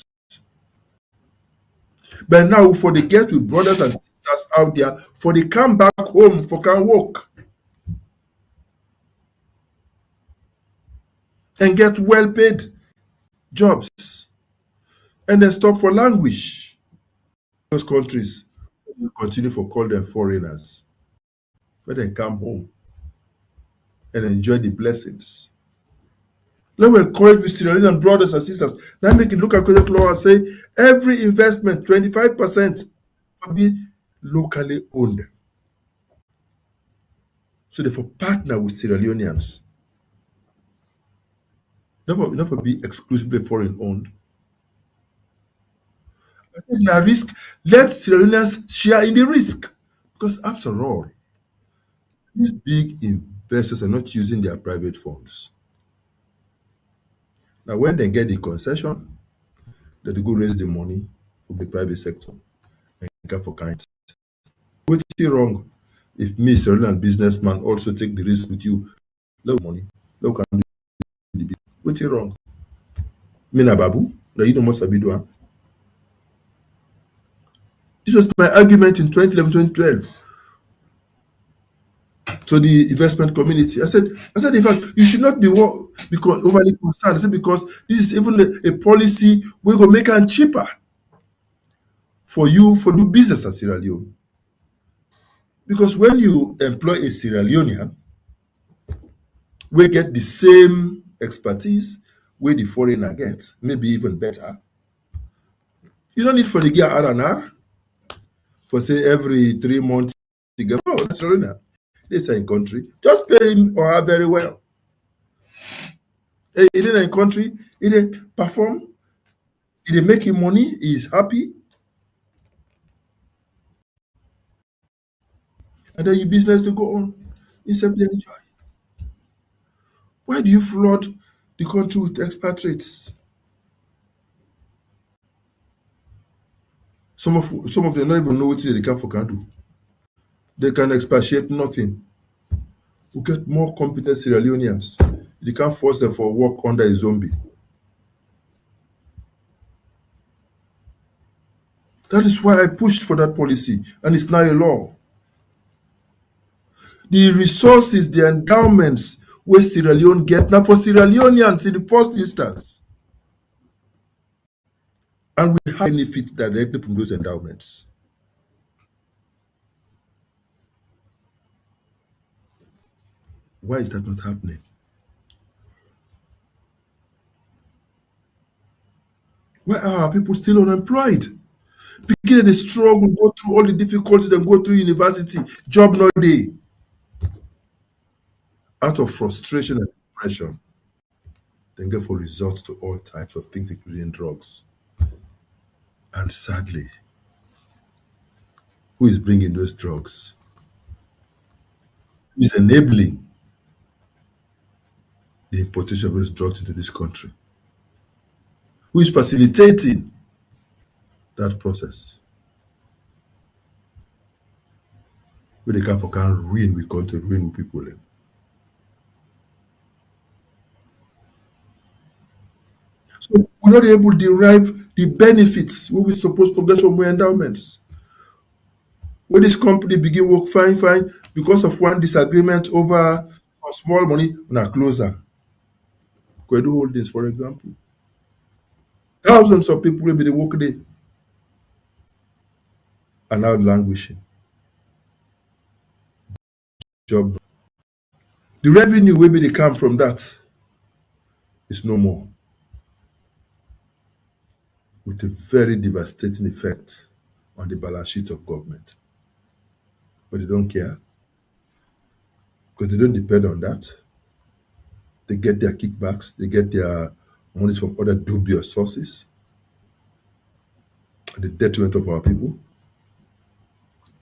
But now for the get with brothers and sisters out there, for they come back home for can work and get well paid jobs and then stop for languish. Those countries will continue for call them foreigners. But then come home and enjoy the blessings. Let me encourage with Sierra Leonean brothers and sisters. Now make it look at credit law and say every investment, 25% will be locally owned. So therefore partner with Sierra Leoneans. Never be exclusively foreign owned. I think now risk, let Sierra Leoneans share in the risk. Because after all, these big investors are not using their private funds. Now when they get the concession, they go raise the money of the private sector and get for kind. What's wrong if me, Sierra Leonean businessman, also take the risk with you? Low money, low can do the business. What's wrong? Me na babu, na you know most abidua. This was my argument in 2011, 2012 to the investment community. I said, in fact, you should not be because overly concerned. I said, because this is even a policy we go make it cheaper for you for do business at Sierra Leone. Because when you employ a Sierra Leonean, we get the same expertise where the foreigner gets, maybe even better. You don't need for the gear R&R for say every 3 months. You go, oh, that's Sierra Leone. This is in country. Just pay him or her very well. He in a country, he perform, he make him money, he is happy. And then your business to go on. You simply enjoy. Why do you flood the country with expatriates? Some of them don't even know what they can do. They can expatiate nothing. We get more competent Sierra Leoneans. They can't force them for work under a zombie. That is why I pushed for that policy, and it's now a law. The resources, the endowments where Sierra Leone get now for Sierra Leoneans in the first instance. And we have benefit directly from those endowments. Why is that not happening? Why are our people still unemployed? Beginning the struggle, go through all the difficulties and go through university, job no day. Out of frustration and depression, then get for results to all types of things, including drugs. And sadly, who is bringing those drugs? Who is enabling the importation of those drugs into this country? Who is facilitating that process? Where they can ruin, we come to ruin with people. So we're not able to derive the benefits we were supposed to get from our endowments. When this company begin work fine, because of one disagreement over small money, now closer. Kwedu Holdings, for example. Thousands of people will be the work day are now languishing. Job. The revenue will be they come from that is no more. With a very devastating effect on the balance sheet of government. But they don't care because they don't depend on that. They get their kickbacks, they get their money from other dubious sources at the detriment of our people.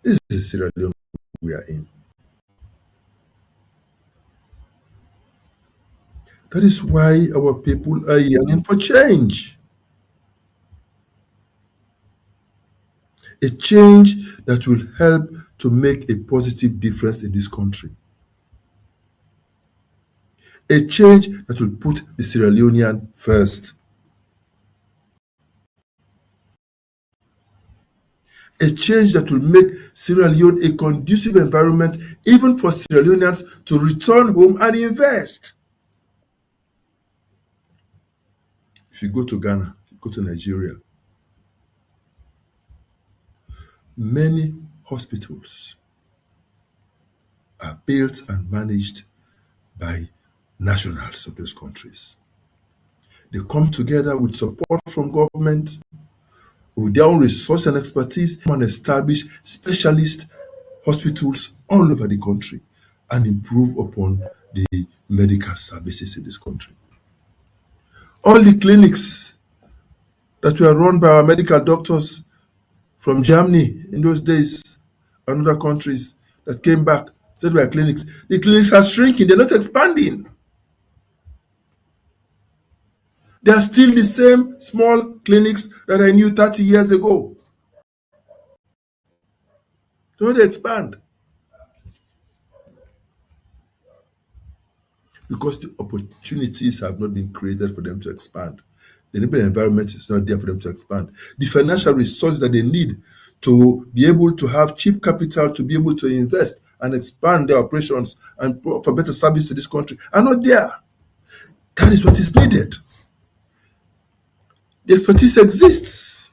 This is Sierra Leone we are in. That is why our people are yearning for change. A change that will help to make a positive difference in this country. A change that will put the Sierra Leonean first. A change that will make Sierra Leone a conducive environment even for Sierra Leoneans to return home and invest. If you go to Ghana, if you go to Nigeria, many hospitals are built and managed by nationals of those countries. They come together with support from government, with their own resource and expertise, and establish specialist hospitals all over the country and improve upon the medical services in this country. All the clinics that were run by our medical doctors from Germany in those days and other countries that came back, said were clinics. The clinics are shrinking, they're not expanding. They are still the same small clinics that I knew 30 years ago. Don't they expand? Because the opportunities have not been created for them to expand. The enabling environment is not there for them to expand. The financial resources that they need to be able to have cheap capital to be able to invest and expand their operations and for better service to this country are not there. That is what is needed. The expertise exists,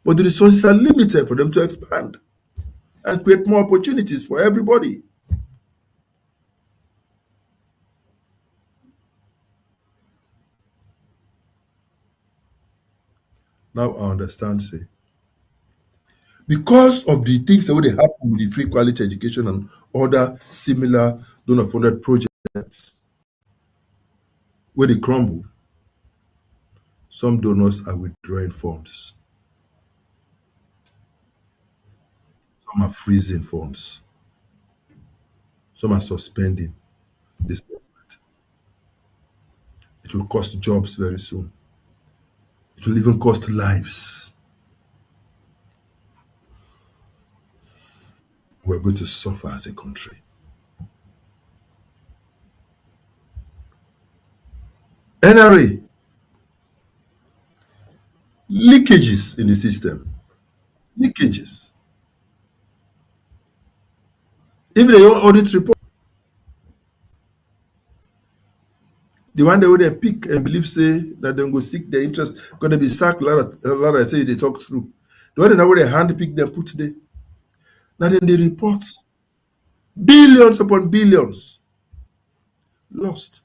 but the resources are limited for them to expand and create more opportunities for everybody. Now I understand, say, because of the things that would happen with the free quality education and other similar donor-funded projects, where they crumble, some donors are withdrawing funds. Some are freezing funds. Some are suspending disbursement. It will cost jobs very soon. It will even cost lives. We're going to suffer as a country. NRA, leakages in the system. Leakages. Even the audit report, the one that they pick and believe say that they go seek their interest, gonna be sacked. Lara say they talk through. The one that they hand pick them put there. Now then they report Billions upon billions lost.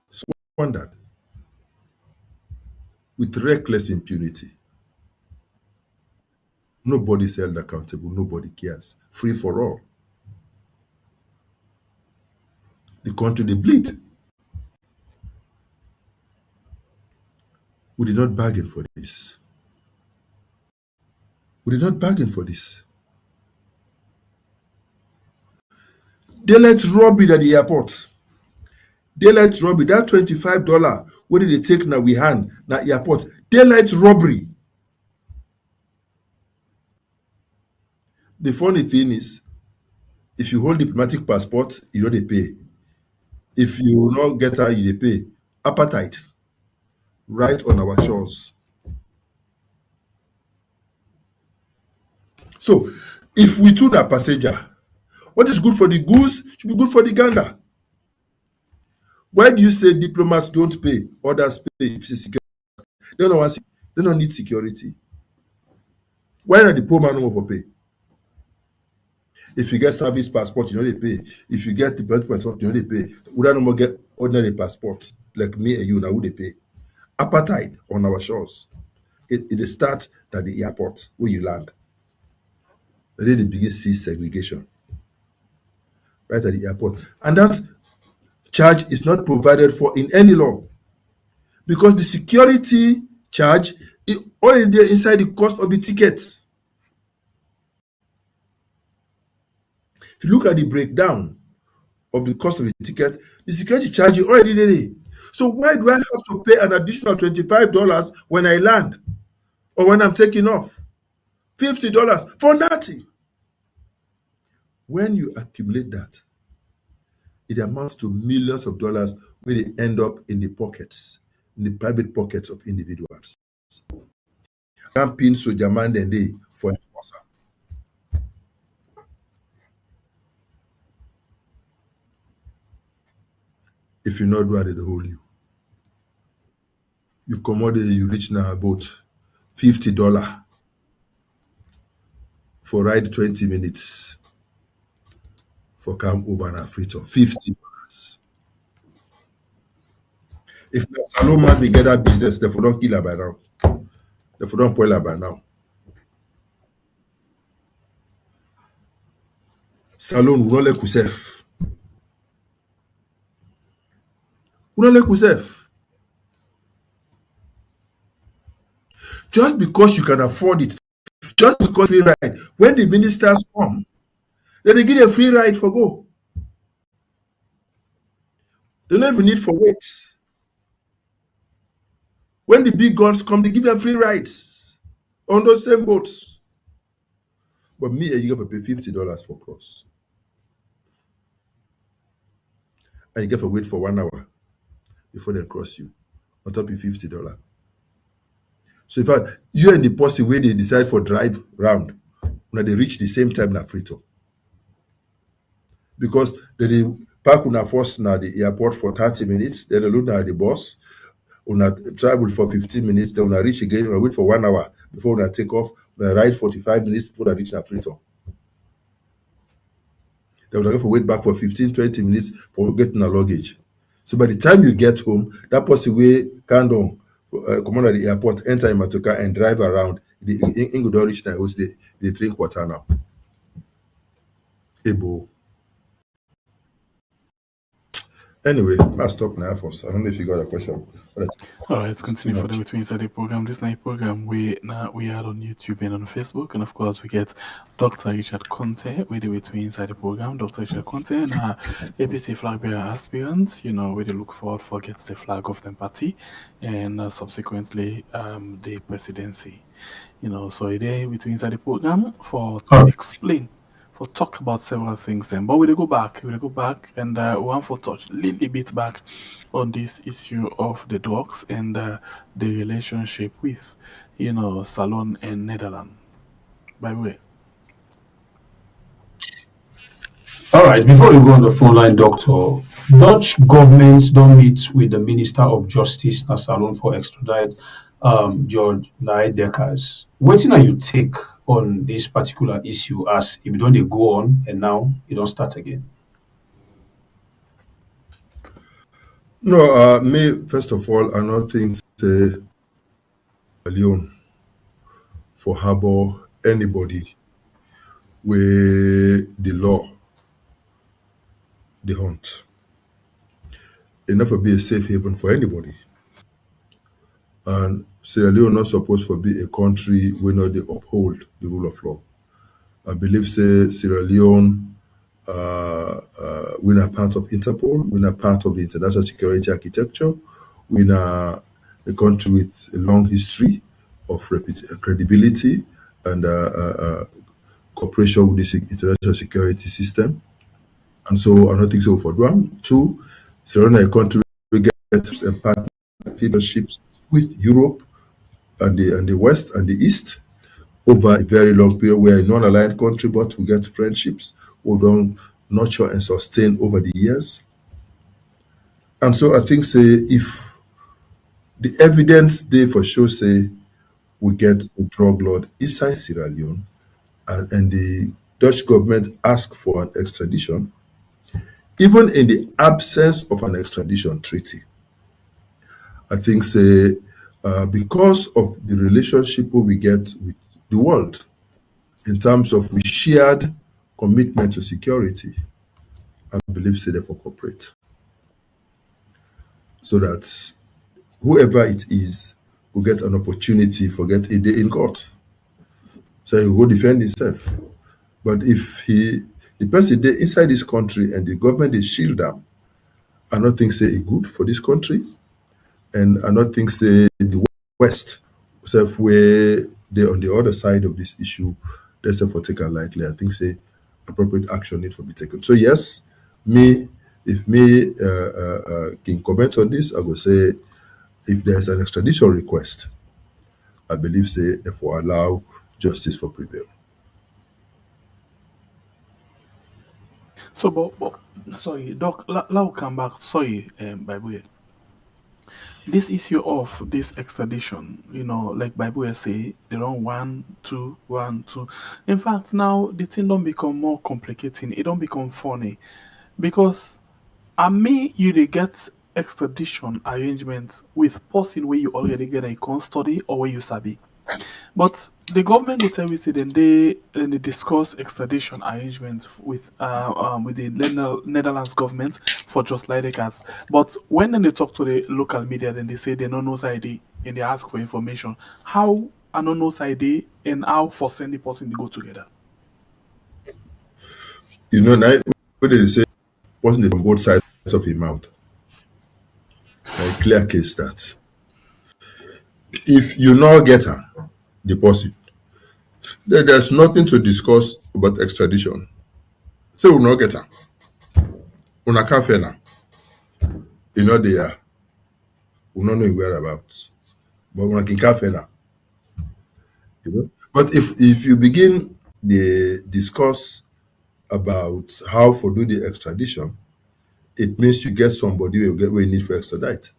Squandered with reckless impunity. Nobody's held accountable. Nobody cares. Free for all. The country, they bleed. We did not bargain for this. We did not bargain for this. Daylight robbery at the airport. Daylight robbery. That $25, what did they take now we hand na airport? Daylight robbery. The funny thing is, if you hold diplomatic passport, you know they pay. If you not get her, you they pay. Apartheid. Right on our shores. So, if we took a passenger, what is good for the goose should be good for the gander. Why do you say diplomats don't pay, others pay? If it's security, they don't need security. Why not the poor man overpay? If you get service passport, you know they pay. If you get the birth passport, you know they pay. Would I no more get ordinary passport like me and you now? Would they pay? Apartheid on our shores. It starts at the airport where you land. And then they begin see segregation right at the airport, and that charge is not provided for in any law because the security charge is already there inside the cost of the ticket. If you look at the breakdown of the cost of the ticket, the security charge is already there. So why do I have to pay an additional $25 when I land or when I'm taking off? $50 for nothing. When you accumulate that, it amounts to millions of dollars where they end up in the pockets, in the private pockets of individuals. Campaign soldier man then they for enforcer. If you not do it, they hold you. You come out there, you reach now about $50 for ride 20 minutes for come over and free to $50. If the salon man they get that business, they don't kill her by now. They don't spoil her by now. Salon will not let yourself. Will not let yourself. Just because you can afford it, just because we ride. When the ministers come, then they give them free ride for go. They don't even need for wait. When the big guns come, they give them free rides on those same boats. But me and you have to pay $50 for cross. And you have to wait for 1 hour before they cross you. On top of $50. So in fact, you and the posse where they decide for drive round, when they reach the same time na free-to. Because they park on first na the airport for 30 minutes, then they look at the bus, una travel for 15 minutes, then una reach again, una wait for 1 hour before una take off, una ride 45 minutes before they reach na free-to. They will have to wait back for 15-20 minutes for getting a luggage. So by the time you get home, that person will come down, come on at the airport, enter in Matoka and drive around. The English don't reach their house, they drink water now. Ebo. Anyway, I'll stop now first. I don't know if you got a question. All right, let's continue further with Inside the Program. This night program we are on YouTube and on Facebook, and of course we get Dr. Richard Konteh with the Inside the Program. Dr. Richard Konteh and APC flag bearer aspirants, where they look forward for gets the flag of the party and subsequently the presidency. So today with Inside the Program for explain. For talk about several things then, but we'll go back and we want to touch a little bit back on this issue of the drugs and the relationship with Salon and Netherlands. By the way. All right, before we go on the phone line, Doctor, Dutch governments don't meet with the Minister of Justice na Salon for extradite Jos Leijdekkers. What are you take on this particular issue as if don't they go on and now you don't start again? No, me, first of all, I don't think Sierra Leone for harbor anybody where the law they hunt. Enough to be a safe haven for anybody. And Sierra Leone not supposed to be a country where not they uphold the rule of law. I believe say Sierra Leone we're not part of Interpol, we're not part of the international security architecture, we're not a country with a long history of credibility and cooperation with the international security system. And so I don't think so for one. Two, Sierra Leone is a country we get partnerships with Europe and the West and the East over a very long period. We are a non-aligned country, but we get friendships we don't nurture and sustain over the years. And so I think say if the evidence there for sure say we get a drug lord inside Sierra Leone and the Dutch government ask for an extradition, even in the absence of an extradition treaty, I think say because of the relationship we get with the world in terms of we shared commitment to security, I believe say therefore cooperate. So that whoever it is will get an opportunity for get a day in court. So he will defend himself. But if the person there inside this country and the government is shield them, I don't think say it good for this country. And I don't think say the West, self where they on the other side of this issue, that's for taken lightly. I think say appropriate action need to be taken. So yes, if me can comment on this, I will say if there's an extradition request, I believe say therefore allow justice for prevail. So, but sorry, Doc, I'll come back. Sorry, Bible. This issue of this extradition, like Bible say, they don't 1, 2, 1, 2. In fact, now the thing don't become more complicating. It don't become funny because I mean you they get extradition arrangements with person where you already get a custody or where you sabi. But the government will tell me say then they discuss extradition arrangements with the Netherlands government for Jos Leijdekkers. But when then they talk to the local media, then they say they don't know ID and they ask for information. How I don't know ID and how for send the person to go together? Now when they say wasn't on both sides of his mouth. A clear case that if you now get her deposit, then there's nothing to discuss about extradition. So we'll not get her. Una can't fail now. They are. We don't know whereabouts. But una can't fail now. But if you begin the discuss about how to do the extradition, it means you get somebody who get where you need for extradite.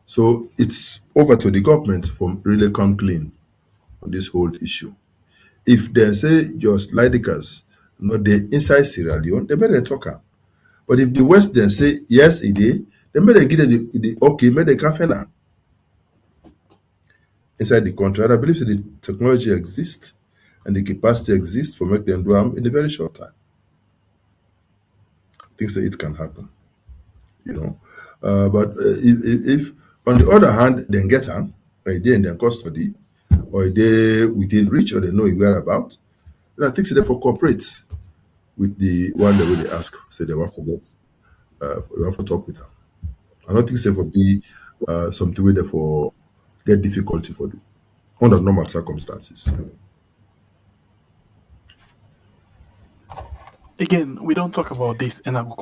So it's over to the government for really come clean on this whole issue. If they say Jos Leijdekkers not the inside Sierra Leone, they better talk am. But if the West then say yes, it is, then better give the okay, make the cafe inside the country. And I believe that the technology exists and the capacity exists for make them do them in a very short time. Things that it can happen, But if on the other hand, then get them, right there in their custody, or they within reach, or they know whereabouts, then I think so therefore cooperate with the one that they ask, say they want to get, they want to talk with them. I don't think so for be something where therefore get difficulty for them under normal circumstances. Again, we don't talk about this, and I will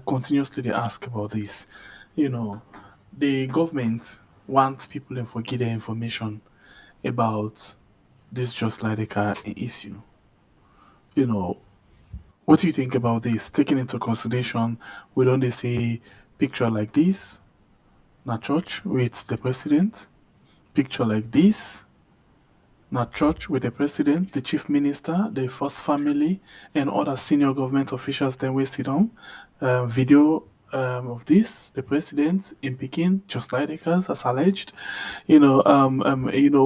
continuously ask about this. The government wants people to get their information about this Jos Leijdekkers issue. What do you think about this? Taking into consideration, we don't they see picture like this, na church with the president, picture like this, Now, church with the president, the chief minister, the first family, and other senior government officials then we sit down. Video of this, the president in Peking, Jos Leijdekkers, as alleged.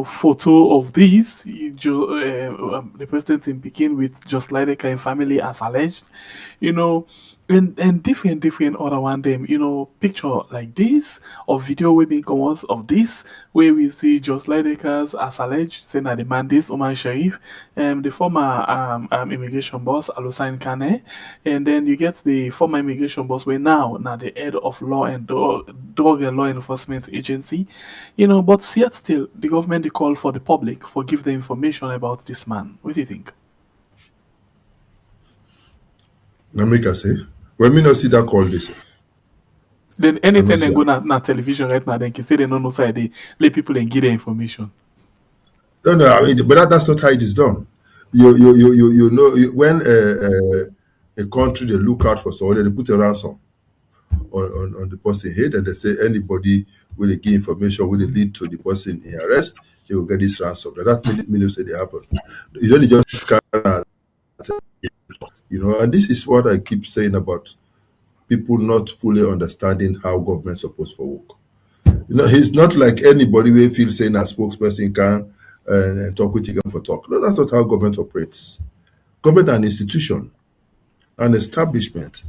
Photo of this, the president in Peking with Jos Leijdekkers and family as alleged. And different other one them, picture like this or video we being commons of this where we see Jos Leijdekkers as alleged saying that the man this Oman Sharif, the former immigration boss Alusain Kane, and then you get the former immigration boss where now the head of law and drug and law enforcement agency, but yet still the government they call for the public for give the information about this man. What do you think? Now make us say, when me not see that call this. Then anything they go na television right now, then can say they don't know side they let people and give the information. No, I mean, but that's not how it is done. When a country they look out for someone, they put a ransom on the person head, and they say anybody will give information will lead to the person in arrest, they will get this ransom. That means say they happen. You don't just can't, and this is what I keep saying about people not fully understanding how government's supposed to work. He's not like anybody who feels saying a spokesperson can and talk with him for talk. No, that's not how government operates. Government is an institution, an establishment,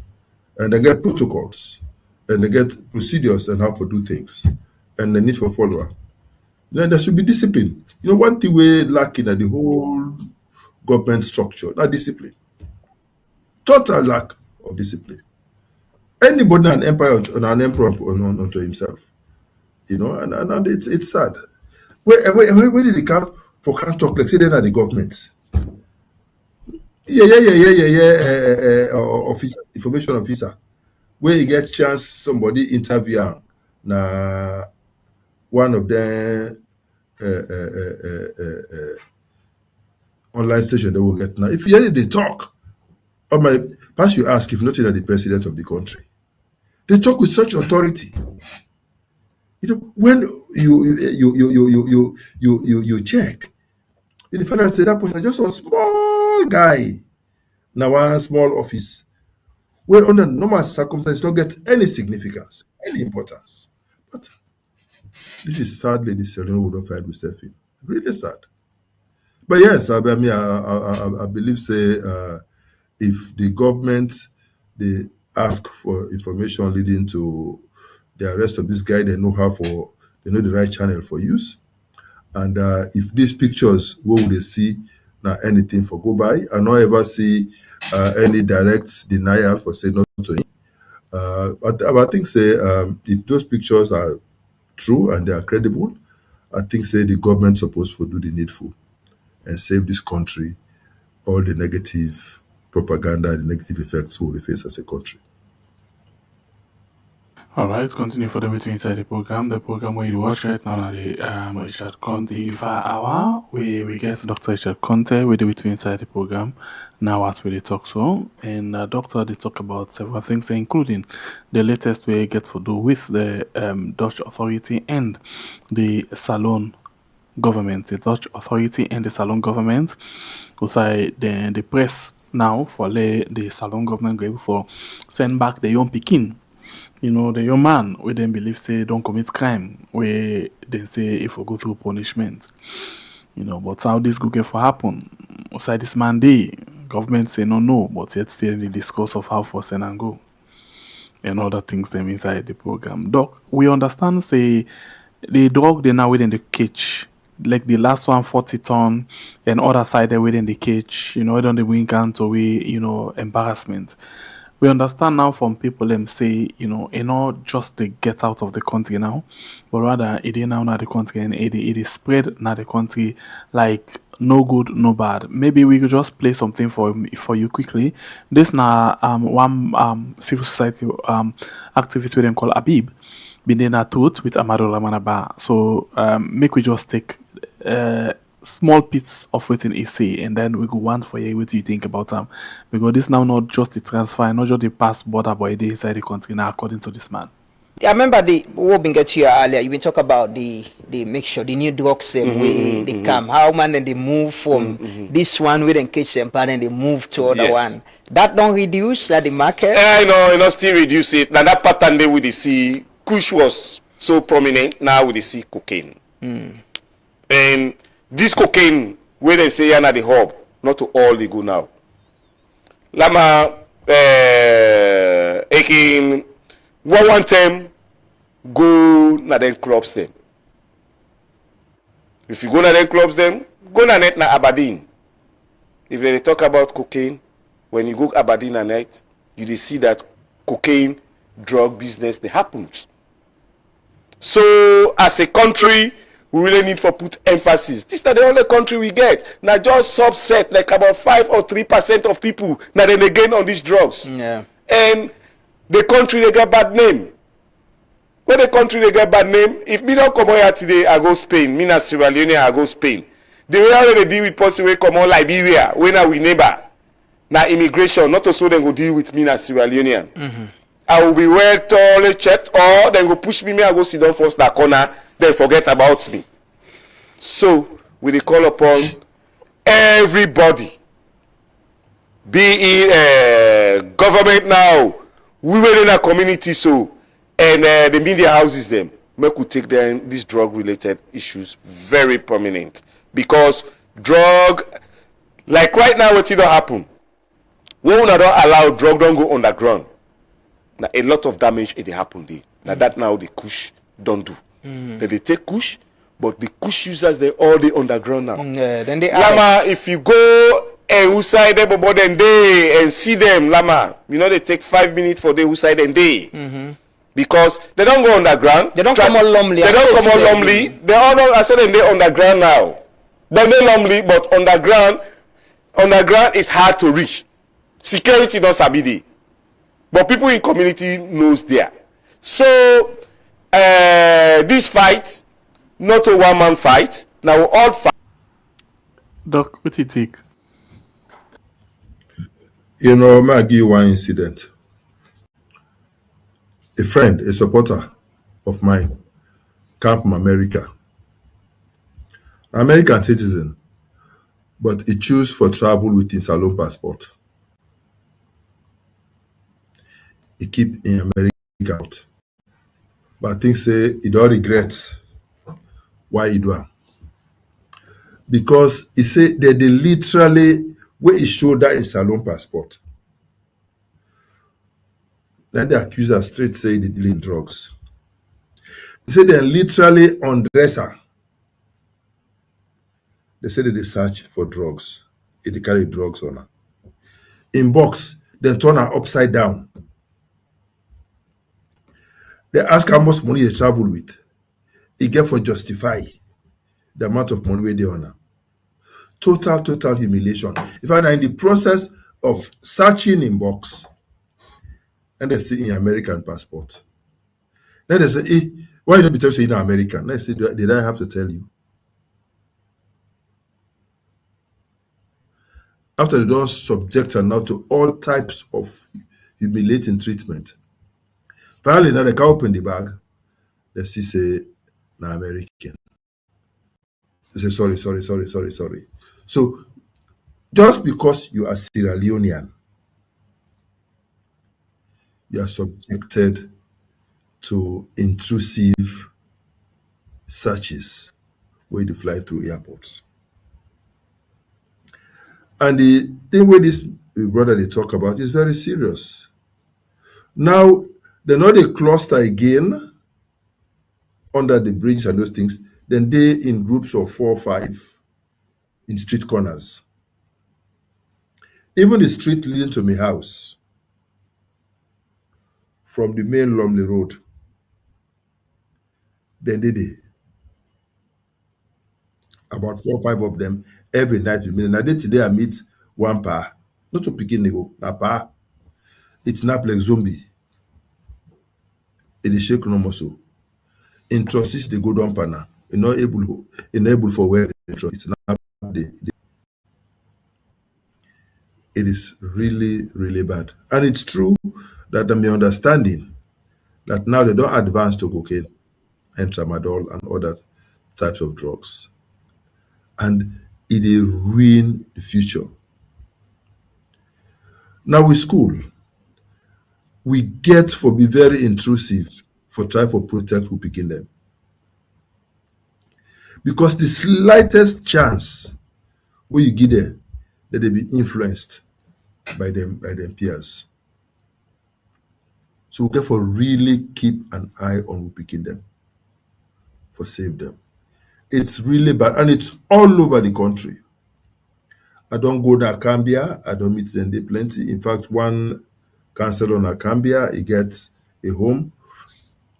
and they get protocols, and they get procedures and how to do things, and the need for follower. There should be discipline. One thing we're lacking at the whole government structure, not discipline. Total lack of discipline. Anybody an empire on an emperor onto himself, and it's sad. Where did they come for can't talk like say they're not the government? Officer, information officer, where you get chance somebody interview na one of them online station they will get now. If you hear it, they talk. Pass you ask if not the president of the country. They talk with such authority. When you check, in the final say that person just a small guy. Now one small office. Where under normal circumstances don't get any significance, any importance. But this is sadly this children would not find themselves in. Really sad. But yes, I believe say if the government they ask for information leading to the arrest of this guy, they know the right channel for use. And if these pictures, what would they see? Now anything for go by, I not ever see any direct denial for saying not to him. But I think say if those pictures are true and they are credible, I think say the government supposed to do the needful and save this country all the negative propaganda, the negative effects we will face as a country. All right, continue for the way to inside the program where you watch right now, the Richard Konteh Unified Hour, where we get Dr. Richard Konteh with the way to inside the program. Now, as we talk and Doctor, they talk about several things, including the latest we get to do with the Dutch authority and the Salon government, the Dutch authority and the Salon government, who say the press now for the Salon government go able for send back the young Peking. The young man we then believe say don't commit crime, where they say if we go through punishment. But how this go get for happen? Outside this man day, government say no, but yet still the discourse of how for send and go. And other things them inside the program. Doc, we understand say the dog they now within the cage. Like the last one 40 ton and other side they within the cage, on the wing count away, embarrassment. We understand now from people them say, not just to get out of the country now, but rather it is now the country and it is spread now the country like no good, no bad. Maybe we could just play something for you quickly. This now one civil society activist we then call Abib, been in a tooth with Amado Lamanaba. So make we just take small bits of what in say, and then we go one for you. What do you think about them? Because this now not just the transfer, not just the pass border, but the inside the country now, according to this man. I remember we've been getting here earlier. You've been talking about the they make sure the new drugs way they come. How man then they move from this one we then catch them, and then they move to other one. That don't reduce the market. I know, still reduce it. Now that pattern there we see Kush was so prominent. Now we see cocaine, and this cocaine where they say na the hub, not to all they go now. Lama, again, one time go na them clubs them. If you go na them clubs them, go na net na Aberdeen. If they talk about cocaine, when you go Aberdeen at night, you dey see that cocaine drug business they happens. So as a country, we really need to put emphasis. This is not the only country we get. Now just subset like about 5 or 3% of people now then again on these drugs. Yeah. And the country they get bad name. When the country they get bad name, if me don't come here today, I go Spain. Me na Sierra Leone, I go Spain. The way how they deal with person we come on Liberia, when are we neighbor? Now immigration, not also then go deal with me na Sierra Leonean. I will be well thoroughly checked, or then go push me, I go sit down first that corner, then forget about me. So we call upon everybody, be it government now, we were in a community so, and the media houses them, make we take them these drug related issues very prominent, because drug, like right now what it don't happen, we will not allow drug don't go underground. Now a lot of damage it happen there. Now that now the kush don't do. Then they take kush, but the kush users they all the underground now. Then they Lama, if you go outside them about them day and see them, Lama, you know they take 5 minutes for the outside and day. Because they don't go underground. They don't come on lonely. They don't come on lonely. They all don't I said they underground now. They're not lonely, but underground is hard to reach. Security don't sabi dey. But people in community knows there. So this fight, not a one-man fight. Now we all fight. Doc, what do you think? You know, may I give you one incident. A friend, a supporter of mine, come from America. American citizen, but he choose for travel with his salon passport. He keep in America out. But I think say he don't regret why he do it. Because he say that they literally where he show that his salon passport. Then the accuser straight say they dealing drugs. He said they literally undress her. They said that they search for drugs. They carry drugs on her. In box, they turn her upside down. They ask how much money they travel with. He get for justify the amount of money they on her. Total humiliation. If I'm in the process of searching in box, and they see in American passport. Then they say, hey, why you don't be telling you in American? Then I say, did I have to tell you? After they don't subject her now to all types of humiliating treatment. Finally, now they can open the bag. They see say, na American. They say, sorry. So, just because you are Sierra Leonean, you are subjected to intrusive searches when you fly through airports. And the thing where this brother they talk about is very serious. Now, they're not a cluster again under the bridge and those things. Then they in groups of 4 or 5 in street corners. Even the street leading to my house from the main Lumley Road. Then they about 4 or 5 of them every night with me. Now today I meet one pa, not to begin nego, a pa. It's not like zombie. It is shake no more so. In trusses they go down pana. Enable for where it's not it is really, really bad. And it's true that I'm understanding that now they don't advance to cocaine and tramadol and other types of drugs. And it will ruin the future. Now with school, we get for be very intrusive for try for protect we begin them. Because the slightest chance where you get there, that they be influenced by them peers. So we therefore really keep an eye on who picking them for save them. It's really bad, and it's all over the country. I don't go to Akambia, I don't meet them, they plenty. In fact, one councillor on Akambia, he gets a home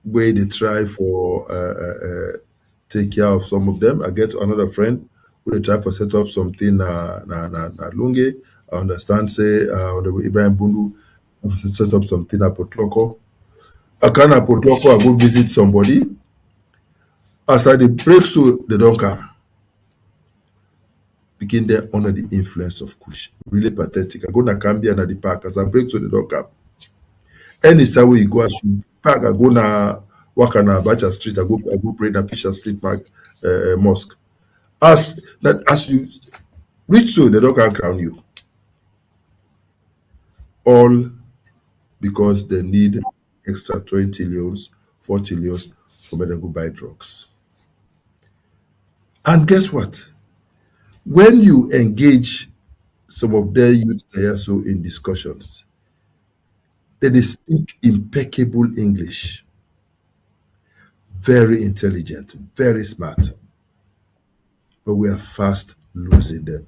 where they try for take care of some of them. I get another friend who they try for set up something na Lunge. I understand say on the Ibrahim Bundu set up something at Potloko. I can at Potloko, I go visit somebody. As I break through, they don't come. Begin there under the influence of Kush. Really pathetic. I go to Cambia and the park. As I break through, they don't come. Any side where you go, as you park, I go na walk on Abacha Street. I go pray na Fisher Street Park Mosque. As you reach to, they don't come crown you. All because they need extra 20 leons, 40 leons for me to go buy drugs. And guess what? When you engage some of their youth there so in discussions, they speak impeccable English, very intelligent, very smart, but we are fast losing them.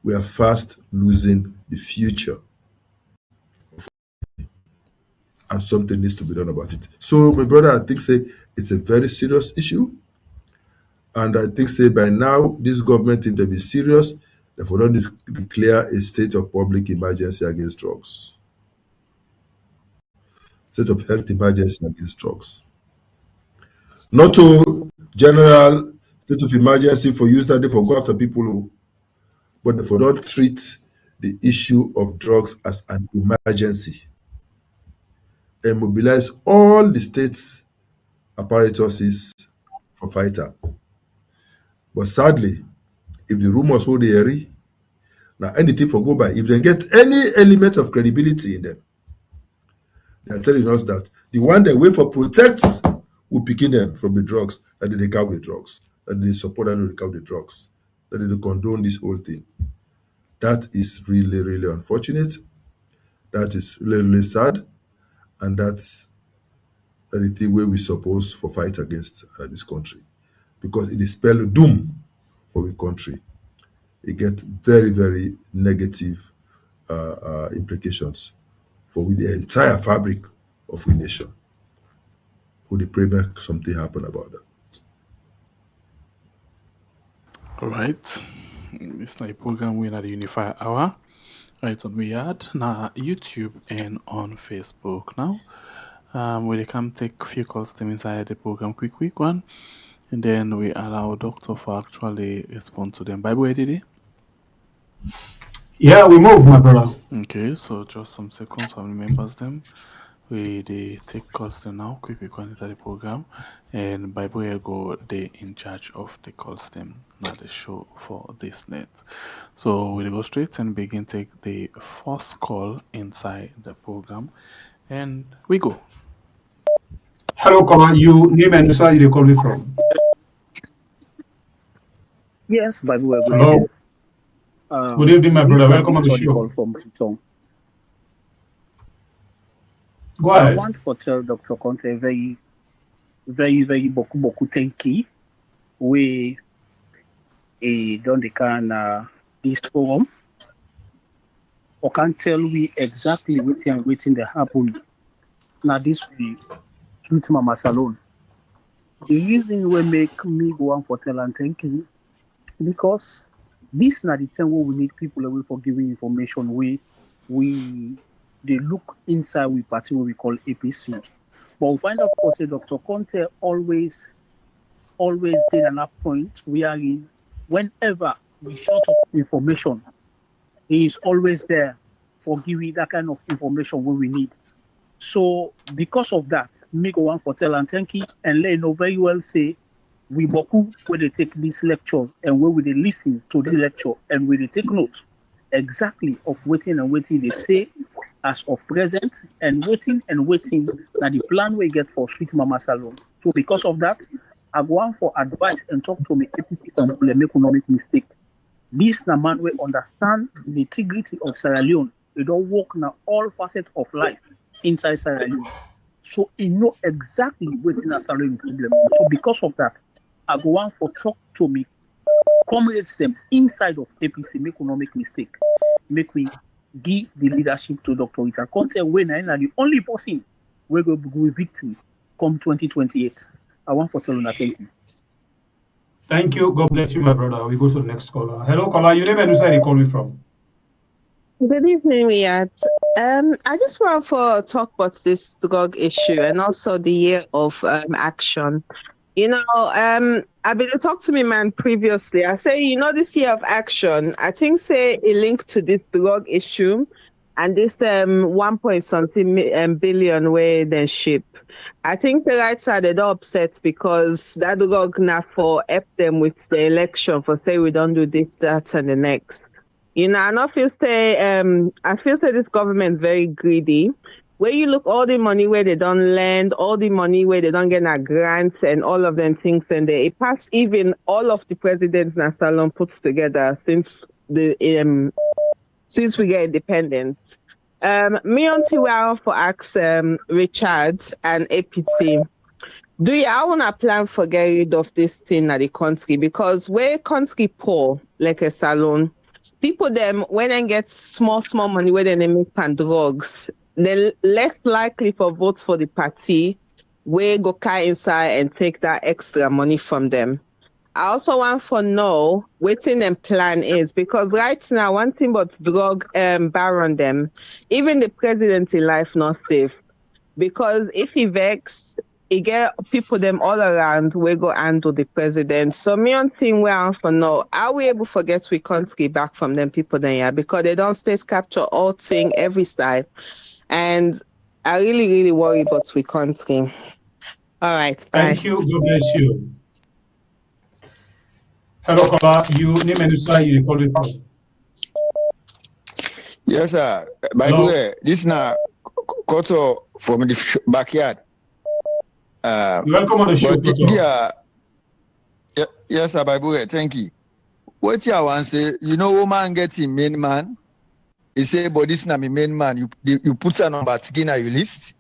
We are fast losing the future. And something needs to be done about it. So my brother, I think say it's a very serious issue. And I think say by now, this government, if they be serious, they will not declare a state of public emergency against drugs. State of health emergency against drugs. Not to general state of emergency for use that they for go after people, but they for not treat the issue of drugs as an emergency. And mobilize all the states' apparatuses for fighter. But sadly, if the rumors hold the area, now anything for go by, if they get any element of credibility in them, they are telling us that the one they wait for protect will picking them from the drugs, that they count the drugs, that they support and they count the drugs, that they condone this whole thing. That is really, really unfortunate. That is really, really sad. And that's the thing where we suppose for fight against this country. Because it is spell doom for the country. It gets very, very negative implications for the entire fabric of the nation. Would the pray make something happen about that? All right. It's not a program we're at the Unify Hour. Right on we had na YouTube and on Facebook now. We can take a few calls them inside the program, quick one. And then we allow Doctor for actually respond to them. Bible, did he? Yeah, we move, my brother. Okay, so just some seconds while we remembers them. We they take calls them now, quick one inside the program. And Bible will go they in charge of the calls them, not the show for this net. So we'll go straight and begin take the first call inside the program. And we go. Hello, Koma. You name and where you call me from? Yes, Bible. Hello. Good evening, my brother. Welcome on the show. From Freetown. Go ahead. I want to tell Dr. Konteh very beaucoup thank you. We done the kind this forum. I can tell we exactly waiting the happen. Now this week, with Mama Salon. The reason we make me go on for tell and thank you because this not the time where we need people away for giving information. They look inside we party what we call APC. But we find out, of course, Dr. Konteh always did an up point wherein whenever we short of information, he is always there for giving that kind of information when we need. So because of that, me go on for tell and thank you and let you know very well say we boku where they take this lecture and where we they listen to the lecture and where they take notes exactly of waiting and waiting they say as of present and waiting that the plan we get for Sweet Mama Salon. So because of that, I go on for advice and talk to me APC and make economic mistake. This na man we understand the integrity of Sierra Leone. It don't work now all facets of life inside Sierra Leone. So he know exactly what's in a Sierra Leone problem. So because of that, I go on for talk to me, comrades them inside of APC, make economic mistake. Make we give the leadership to Dr. Konteh when I am the only person we go with victory come 2028. I want for telling that. Thank you. Thank you. God bless you, my brother. We go to the next caller. Hello, caller. Your name and where you call me from? Good evening, Riyadh. I just want to talk about this drug issue and also the year of action. You know, I've been talking to me man previously. I say, you know, this year of action, I think say a link to this drug issue and this 1.something billion way then ship. I think the right side they're upset because that drug now for help them with the election for say we don't do this, that, and the next. You know, and I feel say this government very greedy. Where you look all the money where they don't lend, all the money where they don't get a grants and all of them things, and they pass even all of the presidents in Salon puts together since we get independence. Me until we are for ask Richard and APC. Do you want to plan for get rid of this thing at the country? Because where country poor, like a Salon, people them when they get small money where they make pan drugs, they're less likely for vote for the party where go inside and take that extra money from them. I also want to know what them plan is because right now one thing about drug baron them, even the president in life not safe because if he vex, he get people them all around we go handle the president. So me on thing we want to know are we able to get we country back from them people then yeah because they don't state capture all thing every side. And I really worry about we country. All right, bye. Thank you. God bless you. Hello, caller. You name and side you call it from. Yes, sir. By the way, this is now Koto from the backyard. Welcome on the show, Koto. Yes, sir. By the way, thank you. What you want to say? You know, woman getting main man. He say, but this is not my main man. You put a number 3 in your list.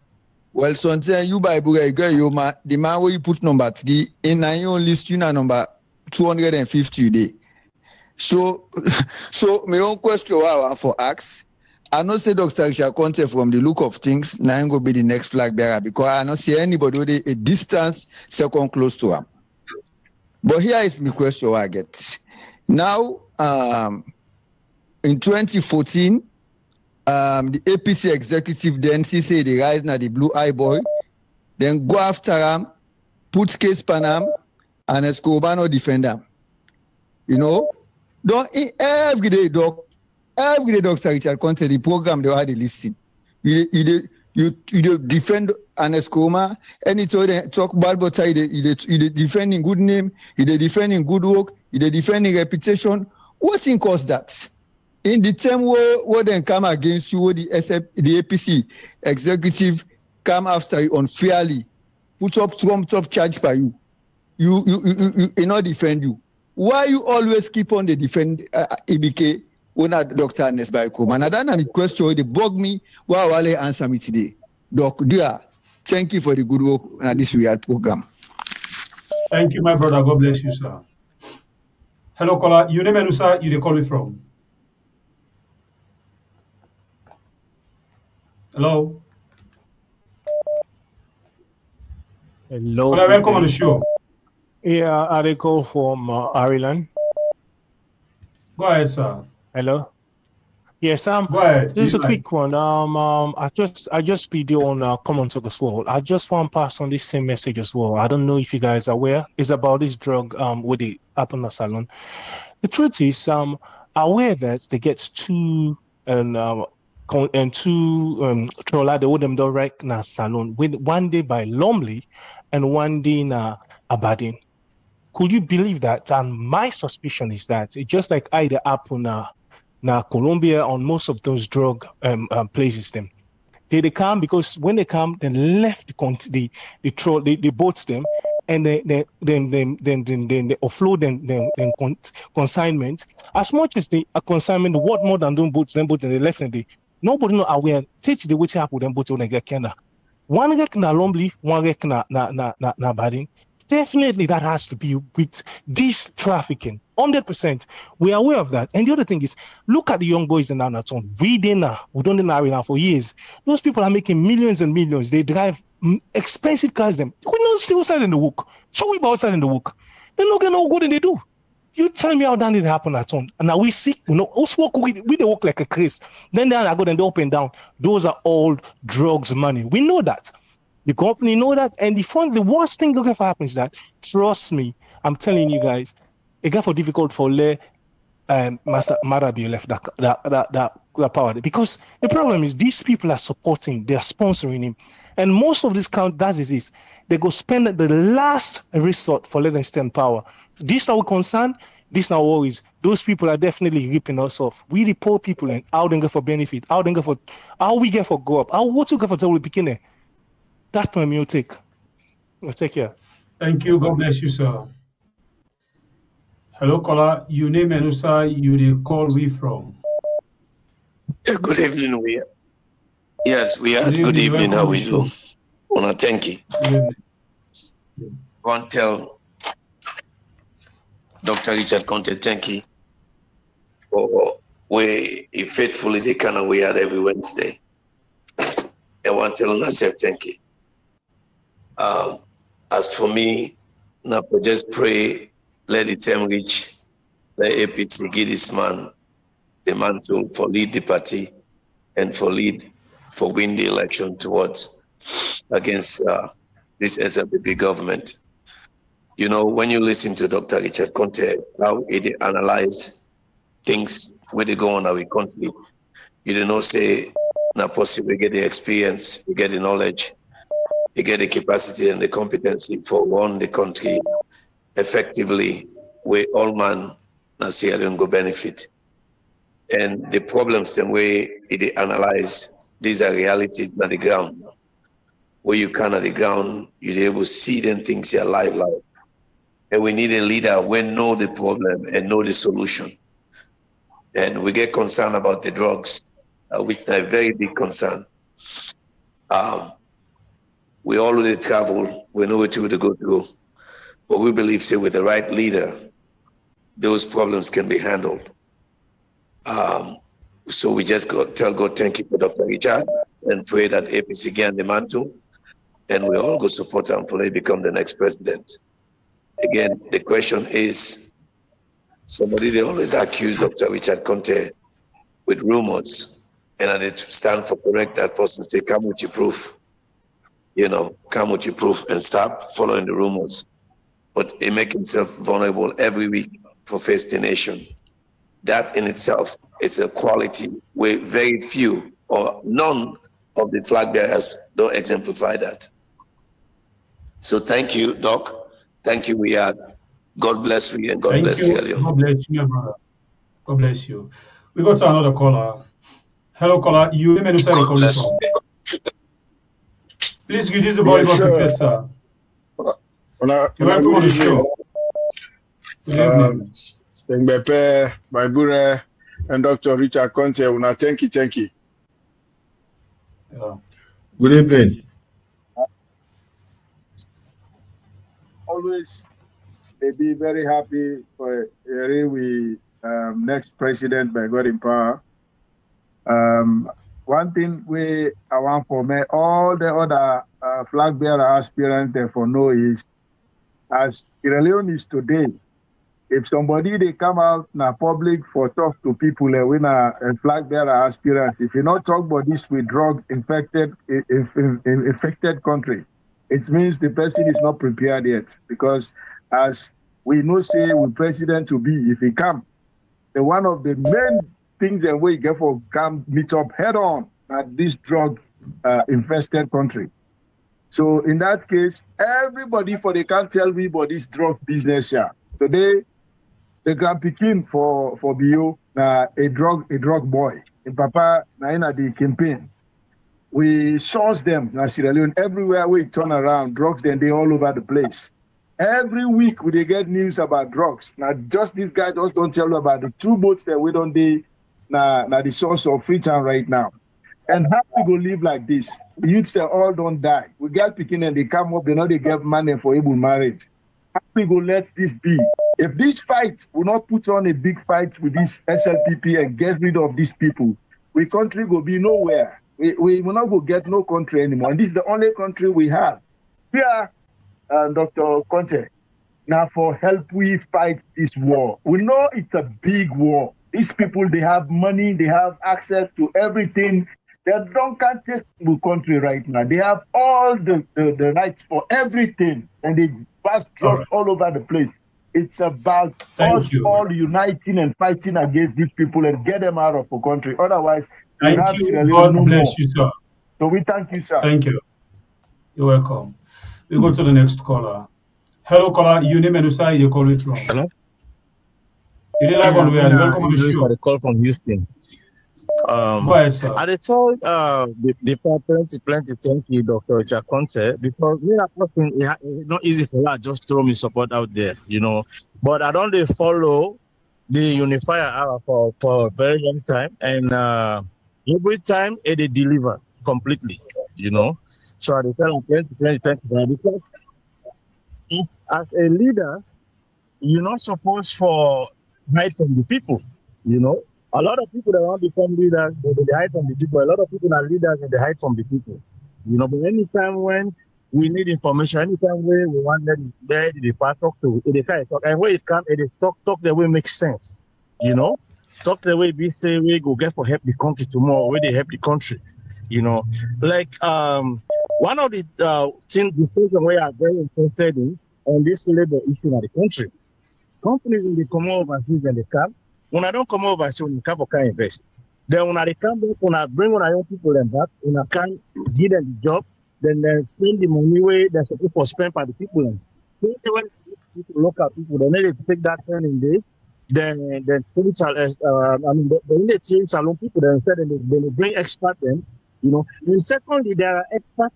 Well, sometimes you buy the man where you put number 3 in your list, you know number 250 a day. So my own question I want for ask. I not say Dr. Konteh from the look of things, now I'm going to be the next flag bearer because I don't see anybody with a distance second close to him. But here is my question I get. Now, in 2014, the APC executive then say the rise now the blue eye boy, then go after him, put case Panam, and Escobar no defend him. You know, don't every day, Dr. Richard Konteh, the program they had listen. You defend an Escobar, anytime they talk bad about you defending good name, you defending good work, you defending reputation. What in cause that? In the time where they come against you, the APC executive come after you unfairly, put up top charge by you, you not defend you. Why you always keep on the defend EBK when not Dr. Ernest Baikom? And I don't have a question. They bug me. Why will they answer me today? Doc, thank you for the good work on this weird program. Thank you, my brother. God bless you, sir. Hello, caller. Your name and sir, you call me from? Hello. Hello. Caller, welcome on the show. Yeah, I call from Ireland. Go ahead, sir. Hello. Yes, Go ahead. Just a quick one. I just video on Common Talk as well. I just want to pass on this same message as well. I don't know if you guys are aware. It's about this drug with the Apple Salon. The truth is, aware that they get two trolla they would them direct na Salon with one day by Lumley and one day na Aberdeen. Could you believe that? And my suspicion is that it just like either happen now Colombia on most of those drug places them. They come because when they come, they left the boats them, and then they offload them consignment. As much as the consignment worth more than them boats, and they left and they nobody know aware. Take the way to happen them boats on the Canada. One rek na Lombly, one rek na Bading. Definitely that has to be with this trafficking. 100%. We are aware of that. And the other thing is, look at the young boys in our town. We don't know for years. Those people are making millions and millions. They drive expensive cars. We not still outside in the work. Show we outside in the work. They're not getting no good than they do. You tell me how that did happen at home. And now we see, us work we they work like a Chris. Then they go and they up and down. Those are all drugs money. We know that. The company know that, and the worst thing that ever happens is that, trust me, I'm telling you guys, it got for difficult for Marabi left that power, because the problem is these people are supporting, they are sponsoring him, and most of this count does is this: they go spend the last resort for letting stand power. This now concern, this now worries. Those people are definitely ripping us off. We the poor people, and how they get for benefit, how we get for go up, how what you get for tell beginning. That's my new take. Take care. Thank you. God bless you, sir. Hello, caller. You name and sir, you the call we from. Good evening, we are. Yes, we are. Good evening. How we do? Wanna thank you. Want to tell Dr. Richard Konteh thank you for we faithfully the kind of we are every Wednesday. I want to tell myself thank you. As for me, now just pray, let the time reach, let APT give this man the mantle for lead the party and for win the election towards against this SLPP government. You know, when you listen to Dr. Richard Konteh, how he analyze things where they go on our country, you don't know say now possible we get the experience, we get the knowledge, you get the capacity and the competency for run the country effectively, where all man na Sierra Leone go benefit. And the problems the way they analyze, these are realities on the ground. Where you can at the ground, you're able to see them things here live. And we need a leader who know the problem and know the solution. And we get concerned about the drugs, which is a very big concern. We already travel, we know what to go through. But we believe, say, with the right leader, those problems can be handled. So we just tell God thank you for Dr. Richard and pray that APC get the mantle, and we all go support him until he become the next president. Again, the question is, somebody they always accuse Dr. Richard Konteh with rumors, and I stand for correct that person, say, come with your proof. You know, come with your proof and stop following the rumors. But he make himself vulnerable every week for face the nation. That in itself is a quality where very few or none of the flag bearers don't exemplify that. So thank you, Doc. Thank you, we are. God bless you and God bless you. God bless you, brother. God bless you. We got to another caller. Hello, caller. You name and where you calling from. Please give this the body of the first, sir. You are on the show. Stengbepe, Baibure, and Dr. Richard Konteh, thank you. Yeah. Good evening. Always they be very happy for we next president by God in power. One thing I want for me, all the other flag bearer aspirants therefore know is, as Sierra Leone is today, if somebody they come out in public for talk to people when a flag bearer aspirants, if you not talk about this with drug infected country, it means the person is not prepared yet. Because as we know, say with president to be, if he come, the one of the main things that we get for come meet up head on at this drug infested country. So in that case, everybody for they can't tell me about this drug business here. Today, the grand pikin for Bio a drug boy. In Papa na the campaign. We source them in Sierra Leone everywhere we turn around. Drugs then they all over the place. Every week we they get news about drugs. Now just this guy just don't tell you about the 2 boats that we don't they now the source of Freetown right now. And how we go live like this? The youths they all don't die. We get picking and they come up, they know they get money for able marriage. How we go let this be? If this fight will not put on a big fight with this SLPP and get rid of these people, we country will be nowhere. We will not go get no country anymore. And this is the only country we have. Here, Dr. Konteh, now for help we fight this war. We know it's a big war. These people, they have money, they have access to everything. They can't take the country right now. They have all the rights for everything. And they pass drugs all over the place. It's about us all uniting and fighting against these people and get them out of the country. Otherwise, thank you. God bless you, sir. So we thank you, sir. Thank you. You're welcome. We go to the next caller. Hello, caller. Your name and where you call it from? Hello. You did live on Weel. Welcome on the show. I call from Houston. Go ahead, sir. I told the plenty thank you, Dr. Konteh, because me that person, it's not easy for that just throw me support out there, you know. But I don't follow the unifier hour for a very long time, and every time they deliver completely, you know. So I tell them plenty thank you, because as a leader, you're not supposed to hide from the people, you know. A lot of people that want to become leaders, they hide from the people. A lot of people are leaders and they hide from the people. You know, but anytime when we need information, anytime when we want them there, they talk to, they can talk. And when it comes, they talk the way it makes sense. You know, talk the way we say we go get for help the country tomorrow, where they help the country. You know, like one of the things we are very interested in on this labor issue in the country. Companies when they come overseas and they come. When I don't come over, so when you can invest. Then when I come back, when I bring our young people and back, when I can give them the job, then they spend the money where they're supposed to spend by the people. And when local people, then they take that training day, then they train salon people, then they bring expert them, you know. And secondly, there are experts,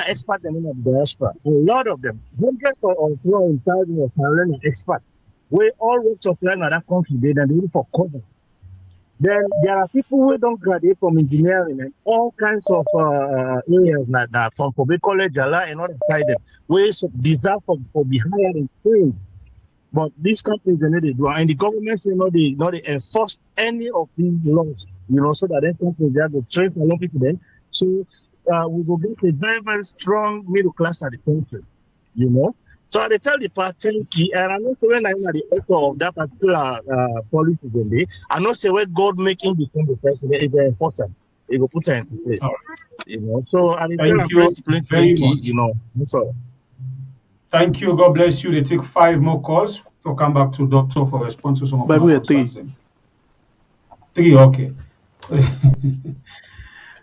experts in the diaspora. A lot of them, hundreds of thousands of salon experts. We all work to apply in that country, they look for cover. Then there are people who don't graduate from engineering and all kinds of areas like that, from Kobe College, and all inside them. We deserve for be hired and trained. But these companies, they do, and the government, they enforce any of these laws, you know, so that then companies they have to train a lot of people then. So we will get a very, very strong middle class at the country, you know. So I tell the party, and I know say when I'm the author of that particular policies in there, I know say when God making become the president, it's very important. It will put her into place. You know, so I thank you very much. You know, sorry. Thank you. God bless you. They take 5 more calls. So come back to doctor for response to some of my concerns. 3, okay.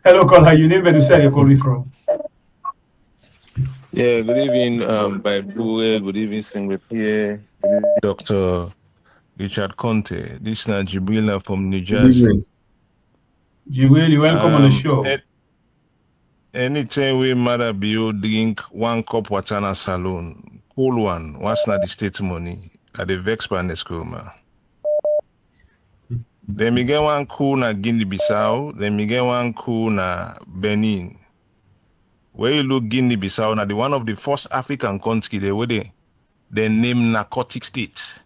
Hello, caller. Your name and where you calling from? Yeah, good evening, Weel. Good evening, Singlet here. Dr. Richard Konteh. This is Jibril from New Jersey. Jibril, you're welcome on the show. Anytime we mother Bio drink 1 cup water in a salon, cool one, what's not the state money? At the vex pan the school, man. Then we get 1 cool na Guinea-Bissau, then we get 1 cool na Benin. Where you look Guinea-Bissau, now the one of the first African country they name narcotic state.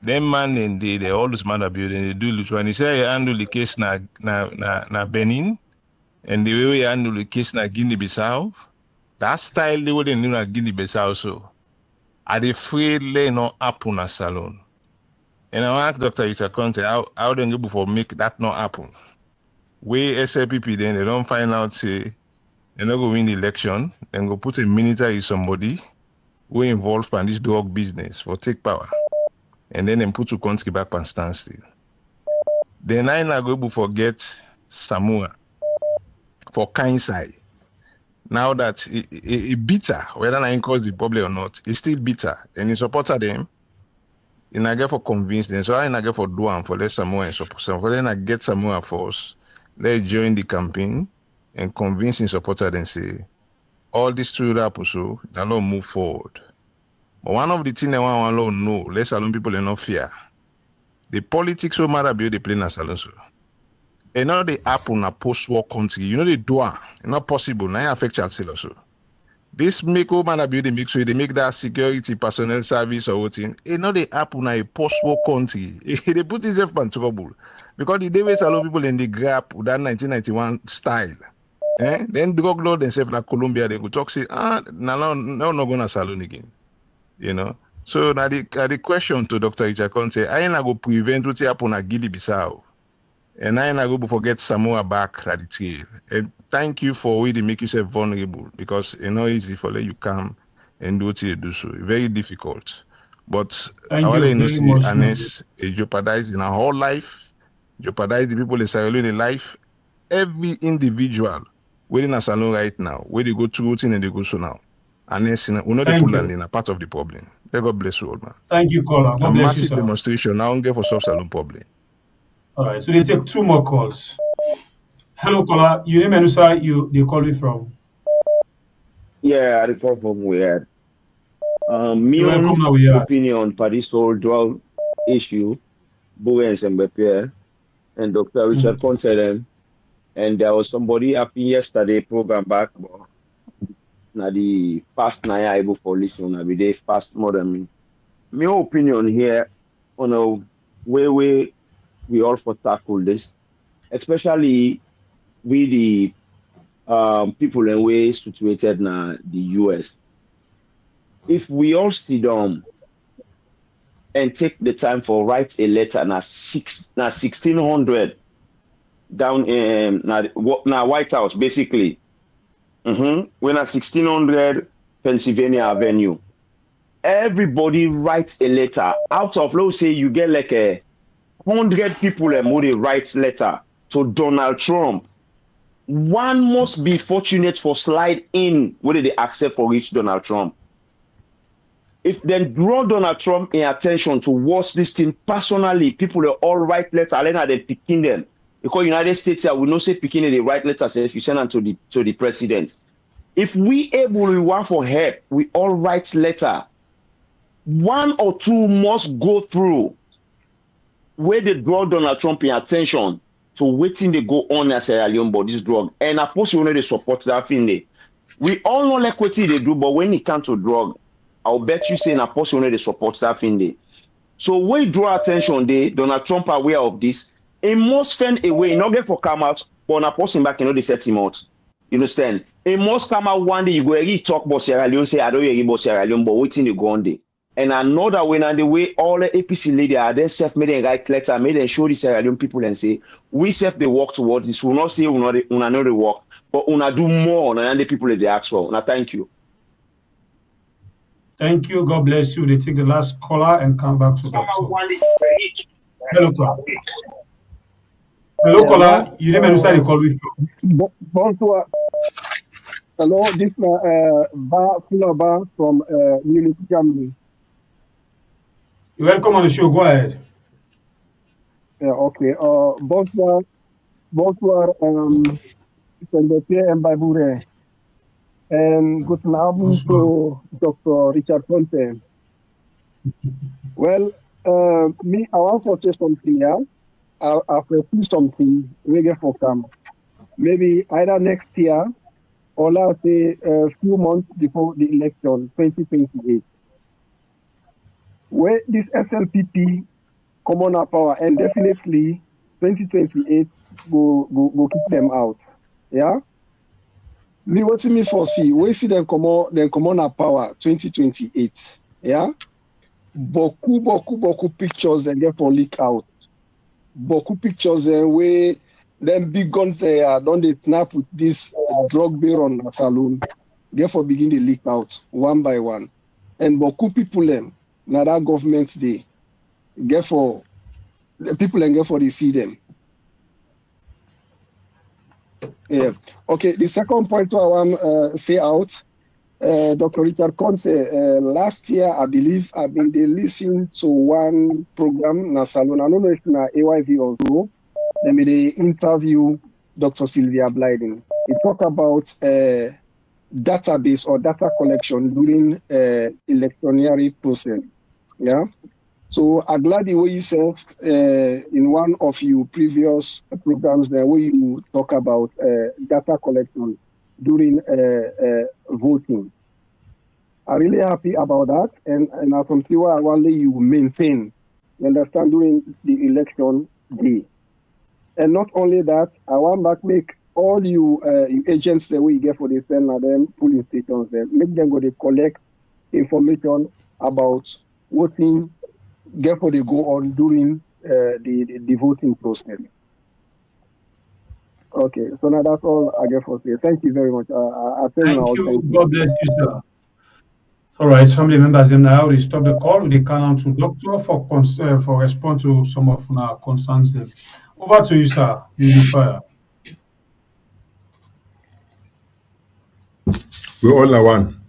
Them man and they always man abuse and they do look when he say you handle the case na Benin and the way you handle the case na Guinea-Bissau, that style they wouldn't know na Guinea-Bissau so. Are they afraid they not happen na salon? And I ask Dr. Konteh how they go for make that not happen. Where SLPP then they don't find out say they're not going to win the election, then go put a military somebody who involved in this drug business for take power. And then put the country back on standstill. Then I not going to forget Samoa for kind side. Now that it bitter, whether I cause the problem or not, it's still bitter. And he supported them. And I get for convince them. So I get for do and for let Samoa and support. So then I get Samoa force. They join the campaign and convince and supported and say, all these three happen so they don't move forward. But one of the things they want to know, let Salon people not fear. The politics will matter be they play in Salon so. And now they happen a post-war country. You know they do it. It's not possible. Now it affect child sale also. This make matter be they make sure they make that security personnel service or what thing. And now they happen a post-war country. They put themselves in trouble. Because the day we allow people in the gap with that 1991 style. Then drug law themselves like Colombia, they go talk say, now not gonna Salon again. You know. So now the question to Dr. Konteh, I ain't go prevent what happen at Guinea-Bissau. And I ain't go forget Samoa back at the tail. And thank you for way to make yourself vulnerable because it's not easy for let you come and do what you do so. Very difficult. But I want to see Anes jeopardize in our whole life, jeopardize the people in Sierra Leone life. Every individual within a salon right now, where they go through routine and they go so now. Anes, we know they put that in a part of the problem. May God bless you all, man. Thank you, caller. God bless you, massive sir. Demonstration now get for sub-salon problem. All right, so they take two more calls. Hello, caller. Your name and sir, they call me from? Yeah, I call from Weel. Me opinion for this whole drug issue, Bowen and Bepe and Dr. Richard Konteh them. And there was somebody happy yesterday program back. Now the past night I able for listen. I be there fast more than me. My opinion here on a way we all for tackle this, especially with the people in ways situated in the US. If we all sit down and take the time for write a letter na 1600 down in na White House basically. We're at 1600 Pennsylvania Avenue. Everybody writes a letter. Out of, let's say, you get like 100 people and who they write letter to Donald Trump. One must be fortunate for slide in whether they accept or reach Donald Trump. If then draw Donald Trump in attention to watch this thing personally, people are all write letter, and then they picking them. Because United States here, we know say picking they write letters if you send them to the president. If we able to want for help, we all write letter. One or two must go through where they draw Donald Trump in attention to waiting they go on as Sierra Leone about this drug. And of course, you know they support that thing. We all know like what they do, but when it comes to drug, I'll bet you say in a post you know they support that thing. So we draw attention there, Donald Trump aware of this. He must find a way, not get for come out, but on a person back, you know, they set him out. You understand? He must come out one day, you go really talk about Sierra Leone, say, I don't hear about Sierra Leone, but waiting to go on there. And another way, and the way all the APC lady are there, self-made and write letter, made and show the Sierra Leone people and say, we self they work towards this. We'll not say we not know the work, but we do more than the people that they ask for. Now, thank you. Thank you. God bless you. They take the last caller and come back to Dr. Hello, caller. Hello, caller. You name and where you call me from? Bonsoir. Hello, this is Bar from Munich, Germany. You're welcome on the show. Go ahead. Yeah, okay. Bonsoir, and Babure. And guten Abend to Dr. Richard Konteh. Well, me, I want to say something here. I foresee something really for come. Maybe either next year or let's say a few months before the election, 2028. Where this SLPP come on power and definitely 2028 go kick them out. Yeah? Me what me foresee, we see them come on power 2028. Yeah? Beaucoup pictures and get for leak out. Beaucoup pictures where them big guns don't they snap with this drug baron saloon. Therefore begin to leak out one by one. And beaucoup people now that government they get for the people and get for they see them. Yeah. Okay. The second point I want say out, Dr. Richard Konteh, last year, I believe, I've been listening to one program na Salon. I don't know if na AYV or so. Then they interview Dr. Sylvia Blyden. He talk about database or data collection during electioneering process. Yeah. So I'm glad the way you said in one of your previous programs there where you talk about data collection during voting. I'm really happy about that, and I continue I want you maintain, you understand, during the election day. And not only that, I want back make all you agents the way you get for the send them polling stations there, make them go to collect information about voting. Therefore, they go on during the voting process. Okay, so now that's all I get for today. Thank you very much. Thank you. God bless you, sir. All right, family members, now we stop the call. We can on to doctor for response to some of our concerns. There. Over to you, sir. Fire. We all are one.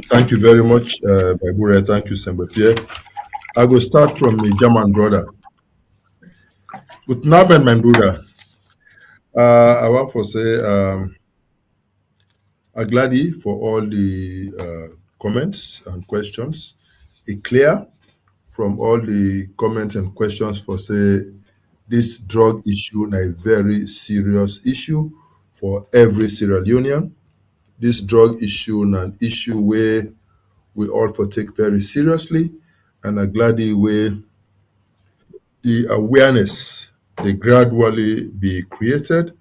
Thank you very much, Baibure. Thank you, Sembepie. I will start from my German brother. With Naben, my brother, I want to say I'm glad for all the comments and questions. It's clear from all the comments and questions for say this drug issue is a very serious issue for every Sierra Leonean. This drug issue is an issue where we all for take very seriously, and I'm glad where the awareness they gradually be created,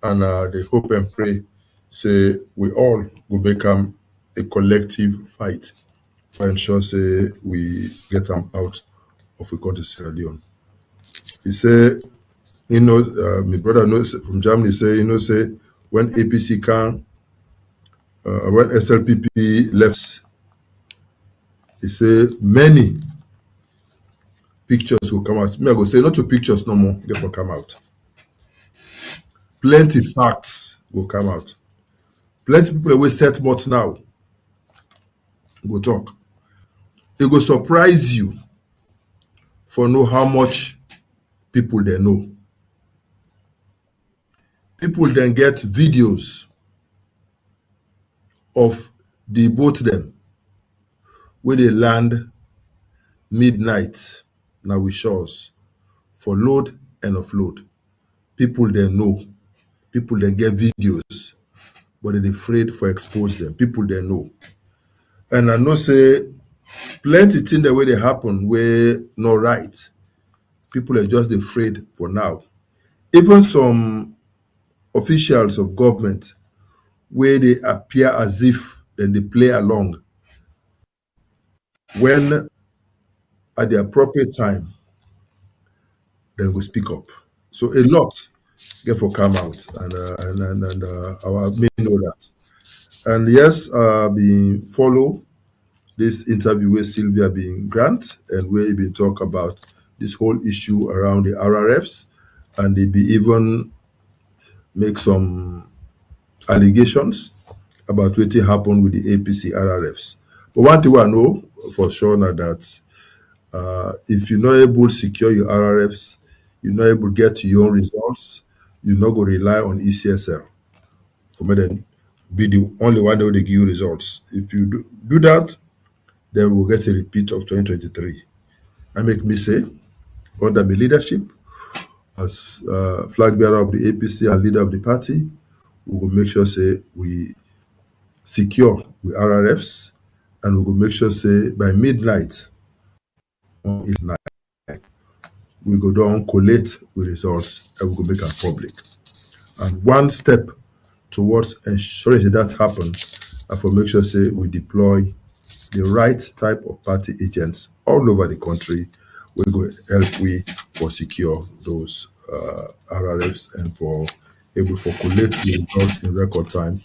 and they hope and pray say we all will become a collective fight for ensure say we get them out of a country Sierra Leone. He say, my brother knows from Germany say, say when APC can, when SLPP left, he say many pictures will come out. Me, I go say not two pictures no more, they will come out. Plenty facts will come out. Plenty people will set much now. Go talk. It will surprise you for know how much people they know. People then get videos of the boat them where they land midnight now we shores for load and offload. People they know. People they get videos, but they're afraid for expose them. People they know. And I know say plenty things the way they happen where not right. People are just afraid for now. Even some officials of government where they appear as if then they play along. When at the appropriate time, they will speak up. So a lot get for come out, and our may know that. And yes, being follow this interview with Sylvia being grant, and where he been talk about this whole issue around the RRFs, and they be even make some allegations about what happened with the APC RRFs. But one thing I know for sure now that if you're not able to secure your RRFs, you're not able to get your own results, you're not going to rely on ECSL. For me, then be the only one that will give you results. If you do that, then we'll get a repeat of 2023. I make me say, under my leadership, as flag bearer of the APC and leader of the party, we will make sure say we secure with RRFs, and we will make sure say by midnight on each night we go down collate with results and we go make them public. And one step towards ensuring that happens, and for make sure say we deploy the right type of party agents all over the country. We go help we for secure those RRFs and for able for collate the results in record time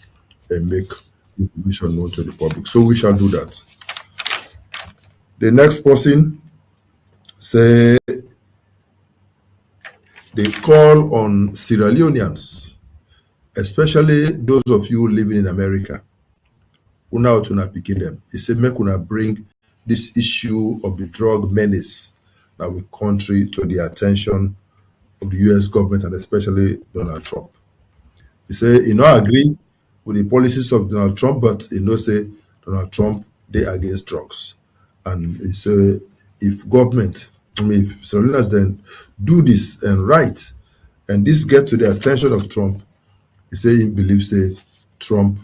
and make information known to the public. So we shall do that. The next person say they call on Sierra Leoneans, especially those of you living in America, una out una picking them. He said, make una bring this issue of the drug menace that we country to the attention of the US government and especially Donald Trump. He said he not agree with the policies of Donald Trump, but he know say Donald Trump they against drugs. And he say if government, if Sierra Leoneans then do this and right, and this get to the attention of Trump, he say he believes say Trump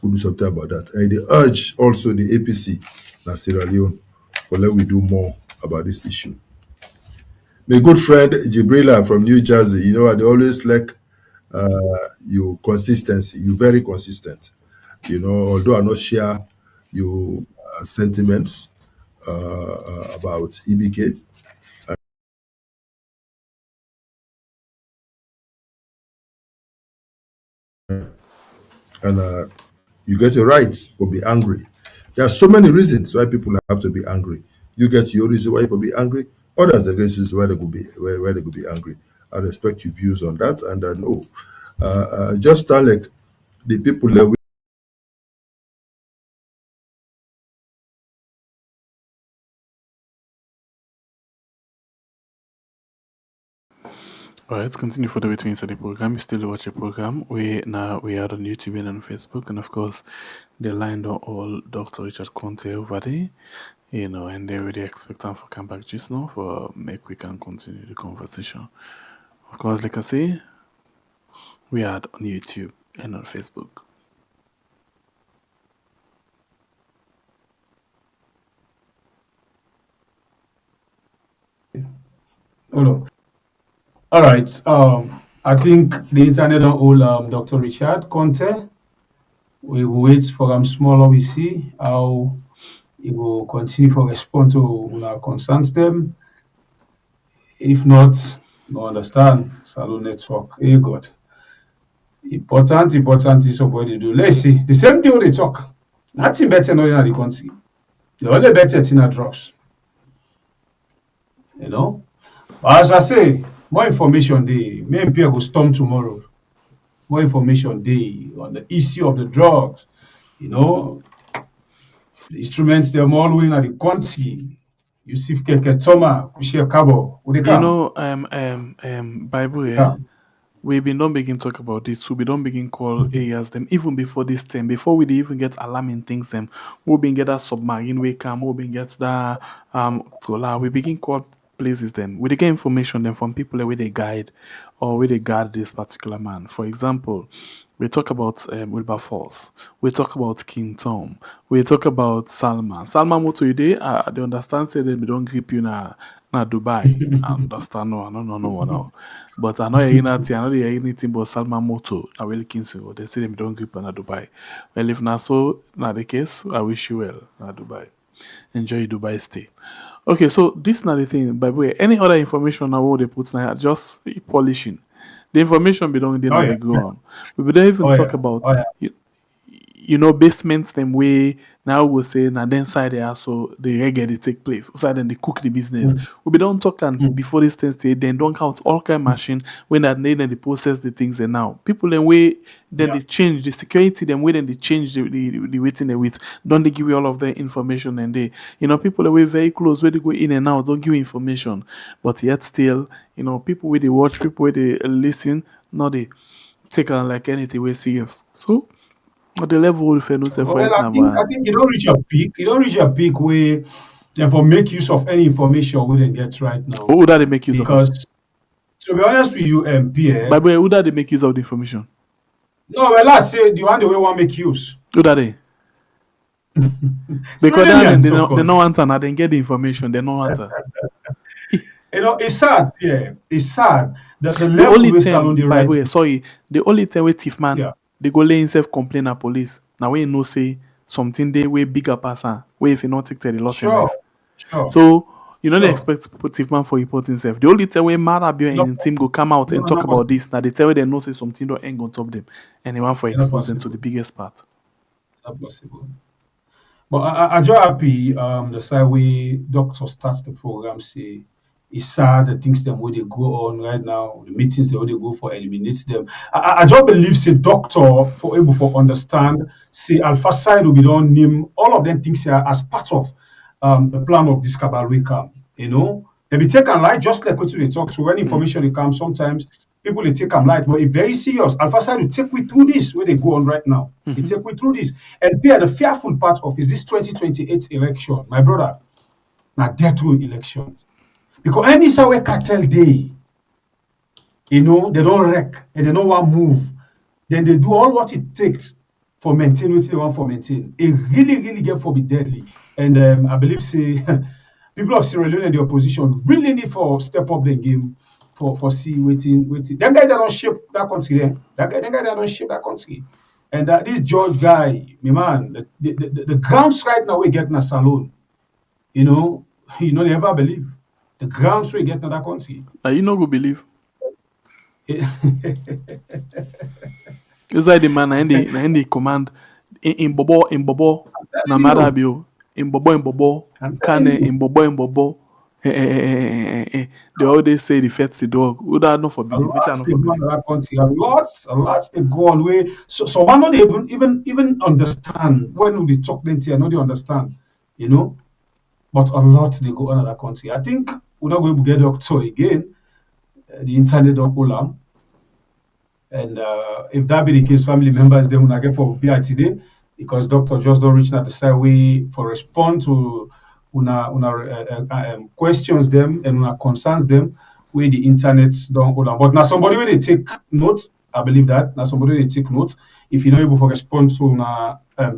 will do something about that. And they urge also the APC, na Sierra Leone, for let we do more about this issue. My good friend Jibrila from New Jersey, you know, I always like your consistency. You're very consistent. You know, although I not share your sentiments about EBK. And you get a right for be angry. There are so many reasons why people have to be angry. You get your reason why you for be angry. Others the reasons why they could be why they could be angry. I respect your views on that, and I know just like the people that we All right, let's continue for the way to inside the program. You still watch the program. We are on YouTube and on Facebook, and of course, they lined up all Dr. Richard Konteh over there, you know, and they really expect them for come back just now for make we can continue the conversation. Of course, like I say, we are on YouTube and on Facebook. Hold on. All right. I think the internet don't hold Dr. Richard Konteh. We will wait for smaller. We see how he will continue to respond to our concerns them. If not, no understand. Salon network. Hey God. Important is what they do. Let's see. The same thing they talk. Nothing better now in the country. The only better thing are drugs. You know? But as I say, more information day. Maybe people will storm tomorrow. More information day on the issue of the drugs. You know, the instruments they're all winning at the country. You see, Toma, Kushia Kabo. You know, Bible, yeah. We been don't begin talk about this, so we don't begin call areas them even before this time, before we even get alarming things them. We been get that submarine we come, we been get that solar. We begin call places them. We get information them from people where they guide or where they guard this particular man. For example, we talk about Wilberforce. We talk about King Tom. We talk about Salman. Salman Moto today, they understand say that we don't grip you na Dubai. I understand no. But I know anything but Salman Moto. I will Kingston. They say they don't grip na Dubai. Well, if not so, not the case, I wish you well na Dubai. Enjoy your Dubai stay. Okay, so this is not the thing. By the way, any other information now what they put now, just polishing. The information be don't they go on. We don't even talk about you know basements them way now we'll say now then side there so the reggae they take place. So then they cook the business. We don't talk and before this thing say then don't count all kind of machine when that they then they process the things and now. People then way then they change the security then way then they change the waiting they with. Don't they give you all of the information and they you know people away very close where they go in and out, don't give you information. But yet still, you know, people where they watch, people where they listen, no they take on like anything way serious. So at the level of I think you don't reach a peak. You don't reach a peak where therefore make use of any information we didn't get right now. Who that they make use because, of? To be honest with you, MP. By the way, who that they make use of the information? No, well, I say the one the way want make use. Who that they? Because they don't answer now. They get the information. They don't answer. You know, it's sad. Yeah, it's sad that the level only time. By the way, sorry, the only time with thief man. Yeah. They go lay himself complain at police. Now when you know say something they way bigger person, where if you not take the loss in life. Sure. So you know they expect positive man for report himself. The only time when Marabio and team go come out and talk about this, now they tell they know say something don't hang on top them and they want for expose them to the biggest part. Not possible. But I just happy the side way doctor starts the program say It's sad the things them where they go on right now, the meetings they where they go for eliminate them. I just believe say doctor for able for understand, say alpha side will be done name all of them things here as part of the plan of this Kabarwika, you know. They be taken light just like what they talk. So when information they come, sometimes people they take them light, but if very serious, alpha side will take we through this where they go on right now. They take we through this. And be the fearful part of is this 2028 election, my brother. Now that true election. Because any Sawe cartel day, you know, they don't wreck and they don't want to move. Then they do all what it takes for maintain what they want for maintain. It really, really get for be deadly. And I believe say people of Sierra Leone and the opposition really need for step up the game for see waiting. Them guys that don't shape that country there. Them guys that don't shape that country. And this George guy, my man, the grounds right now we get in a salon. You know, they never believe. The grounds we get in that country. You not go believe. It's like the man in the command in Bobo na Marabio in Bobo Kane in Bobo. They always say the feds the dog. Would that not for believe it? Lots they go on way. So one not even understand when we talk then here, no they understand, you know. But a lot they go on in that country. I think we're not going to get doctor again. The internet don't pull. And if that be the case, family members they will not get for BI today because doctor just don't reach out the side way for respond to questions them and una concerns them where the internet don't hold on. But now somebody when they take notes, I believe that now somebody they take notes. If you're not able to respond to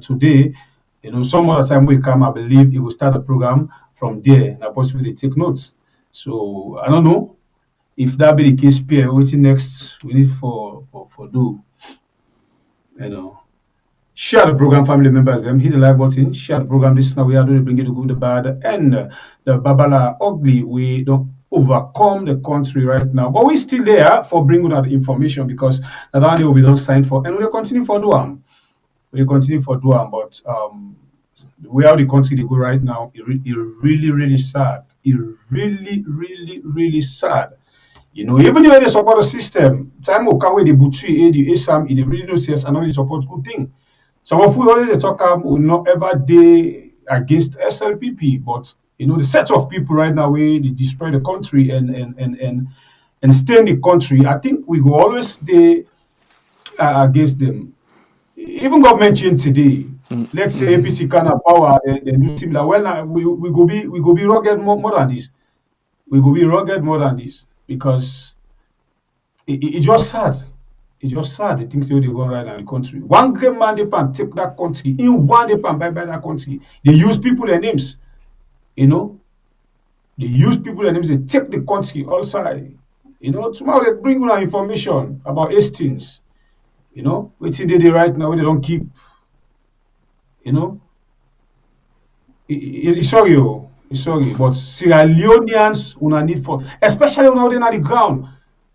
today, you know, some other time we come, I believe it will start the program from there. Now possibly they take notes. So I don't know if that be the case. Pierre, waiting next we need for do, you know. Share the program, family members. Them hit the like button. Share the program. This is now we are doing to bring you the good, the bad, and the babala ugly. We don't overcome the country right now, but we still there for bringing that information because not only will be done signed for, and we'll continue for doing. We'll continue for doing, but where the country they go right now, it really, really sad. It really sad. You know, even when they support the system, time will come where the Butui, the ASAM, they really know CS and only support good thing. Some of we always talk will not ever day against SLPP, but you know the set of people right now where they destroy the country and stay in the country. I think we go always stay against them. Even government change today. Let's say APC kind of power, they do similar. Well, we go be rugged more than this. We go be rugged more than this because it just sad. It's just sad the things they go right now in the country. One great man they can take that country. In one they can buy that country. They use people their names. You know? They use people their names, they take the country outside. You know, tomorrow they bring you information about Hastings. You know, what's in there right now they don't keep. You know? It's sorry, but Sierra Leoneans una need for, especially when they're on the ground.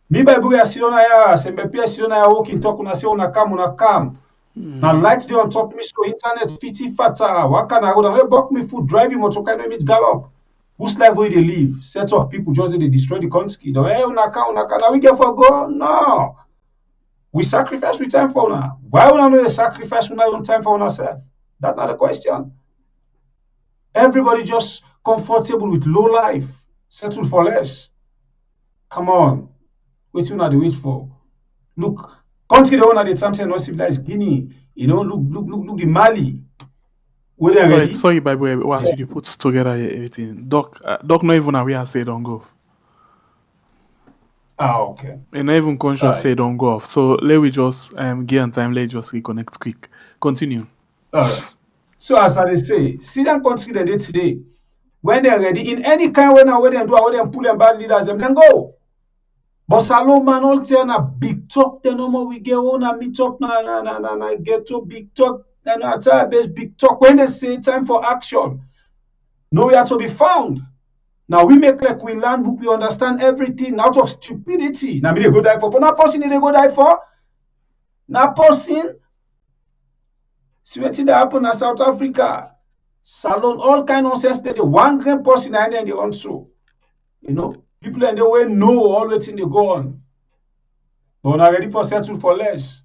Me by boy sit on here, sembe sit on here walking talk una say una come. Now lights dey on top me so internet fiti fata. What can I go down? Buck me food driving motor kind of meet gallop. Whose life where they live? Set of people just they destroy the country. Hey, una come. Now we get for go? No. We sacrifice with time for una. Why would I not sacrifice when I don't time for ourselves? That's not the question. Everybody just comfortable with low life, settle for less. Come on. What's you not wait for? Look, country the one at the time say not civilized Guinea. You know, look the Mali. Where they ready? Sorry, by the way, once you put together everything. Doc not even aware I say don't go. Okay. And not even conscious say don't go off. So let we just give and time, let's just reconnect quick. Continue. Alright. So as I say, see that country they did today. When they're ready, in any kind way now where they do where they pull them bad leaders, them then go. But Salon man all tell na big talk, the no more we get on a meet up na get to big talk, and I best big talk. When they say time for action, nowhere to be found. Now we make like we learn book, we understand everything out of stupidity. Now me they go die for, but not person they go die for. Not person. See what that happen in South Africa. Salon all kind of nonsense. They one grand person and then they also, you know. People and they will know all the thing they go on. But not ready for settle for less.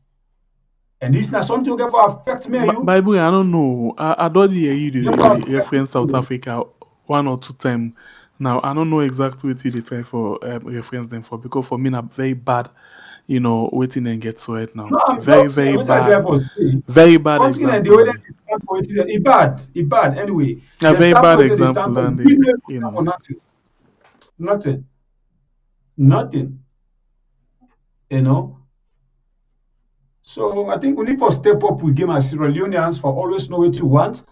And this not something you get for affect me and you. Bible, I don't know. I don't hear you the reference South Africa 1 or 2 times. Now I don't know exactly what you try for reference them for, because for me na very bad, waiting and get to it now. No, I'm very, not very saying bad. what Very bad example. And the way they for it, it bad anyway. A very bad They example, stand for and nothing. So I think we need to step up with game as Sierra Leoneans for always know what you want,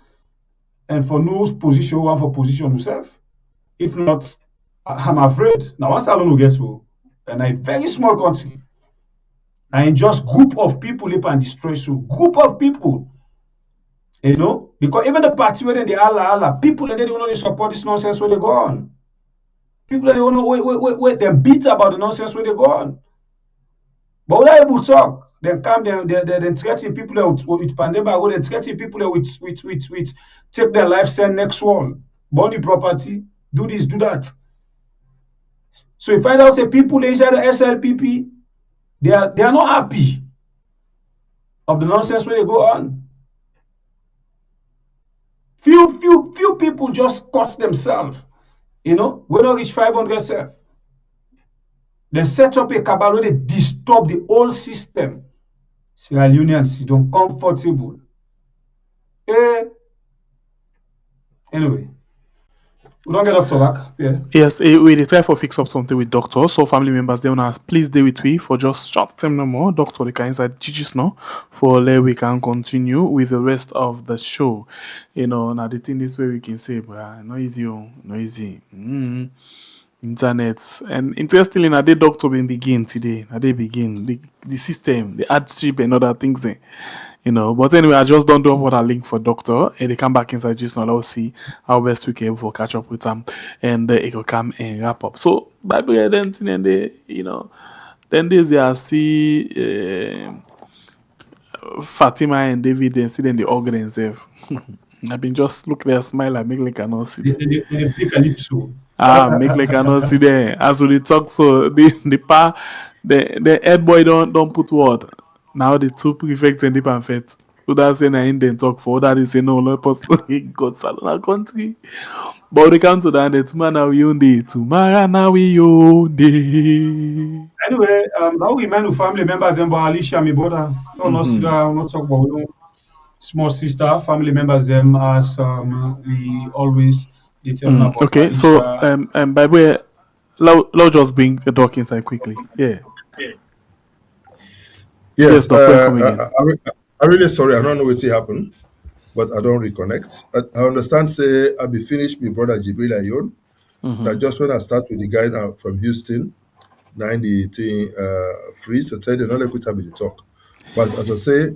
and for no position one for position yourself. If not, I'm afraid. Now once I don't get to, and a very small country, and just group of people live and destroy so group of people. Because even the party where they Allah, people and they don't know they support this nonsense where they go on. People that they don't know wait, they're bitter about the nonsense where they go on. But when able to talk, then come then threaten people with pandemic, go then threaten people with take their life, send next one, burn property, do this, do that. So you find out say people inside the SLPP, they are not happy of the nonsense where they go on. Few people just cut themselves. We don't reach 500 self. They set up a cabal where they disturb the whole system. Sierra Leoneans sit down comfortable. Anyway, we don't get doctor back. Yeah. Yes, we dey try for fix up something with doctor. So family members, they wanna please stay with me for just short time no more. Doctor, they can inside GG's now for let we can continue with the rest of the show. Now the thing this way we can say, but no easy, no easy. Internet. And interestingly, now the doctor been begin today. Now they begin the system, the ad strip and other things there. But anyway, I just don't do what I link for doctor, and they come back inside just now. Let's see how best we can able to catch up with them, and it will come and wrap up. So Bible then and they, then there's I see Fatima and David and see then the organ themselves. I've been just look there, smile and make like I not see them. They make a lip so. Make like I not see them. As we talk, so the head boy don't put word. Now the two prefects and the pamphlet. Who that say na in them talk for that is say no God salon country. But they come to that tomorrow now we own day. Tomorrow now we own day. Anyway, how we man with family members them but Alicia, my brother. Not talk about small sister, family members them as we always determine about. Okay, Alicia. So by the way, I'll just bring the doc inside quickly. Yeah. Yes, I'm really sorry. I don't know what happened, but I don't reconnect. I understand. Say I be finished. My brother Jibril Ayon. That just when I start with the guy now from Houston, 90 freeze to tell you not like we talk. But as I say,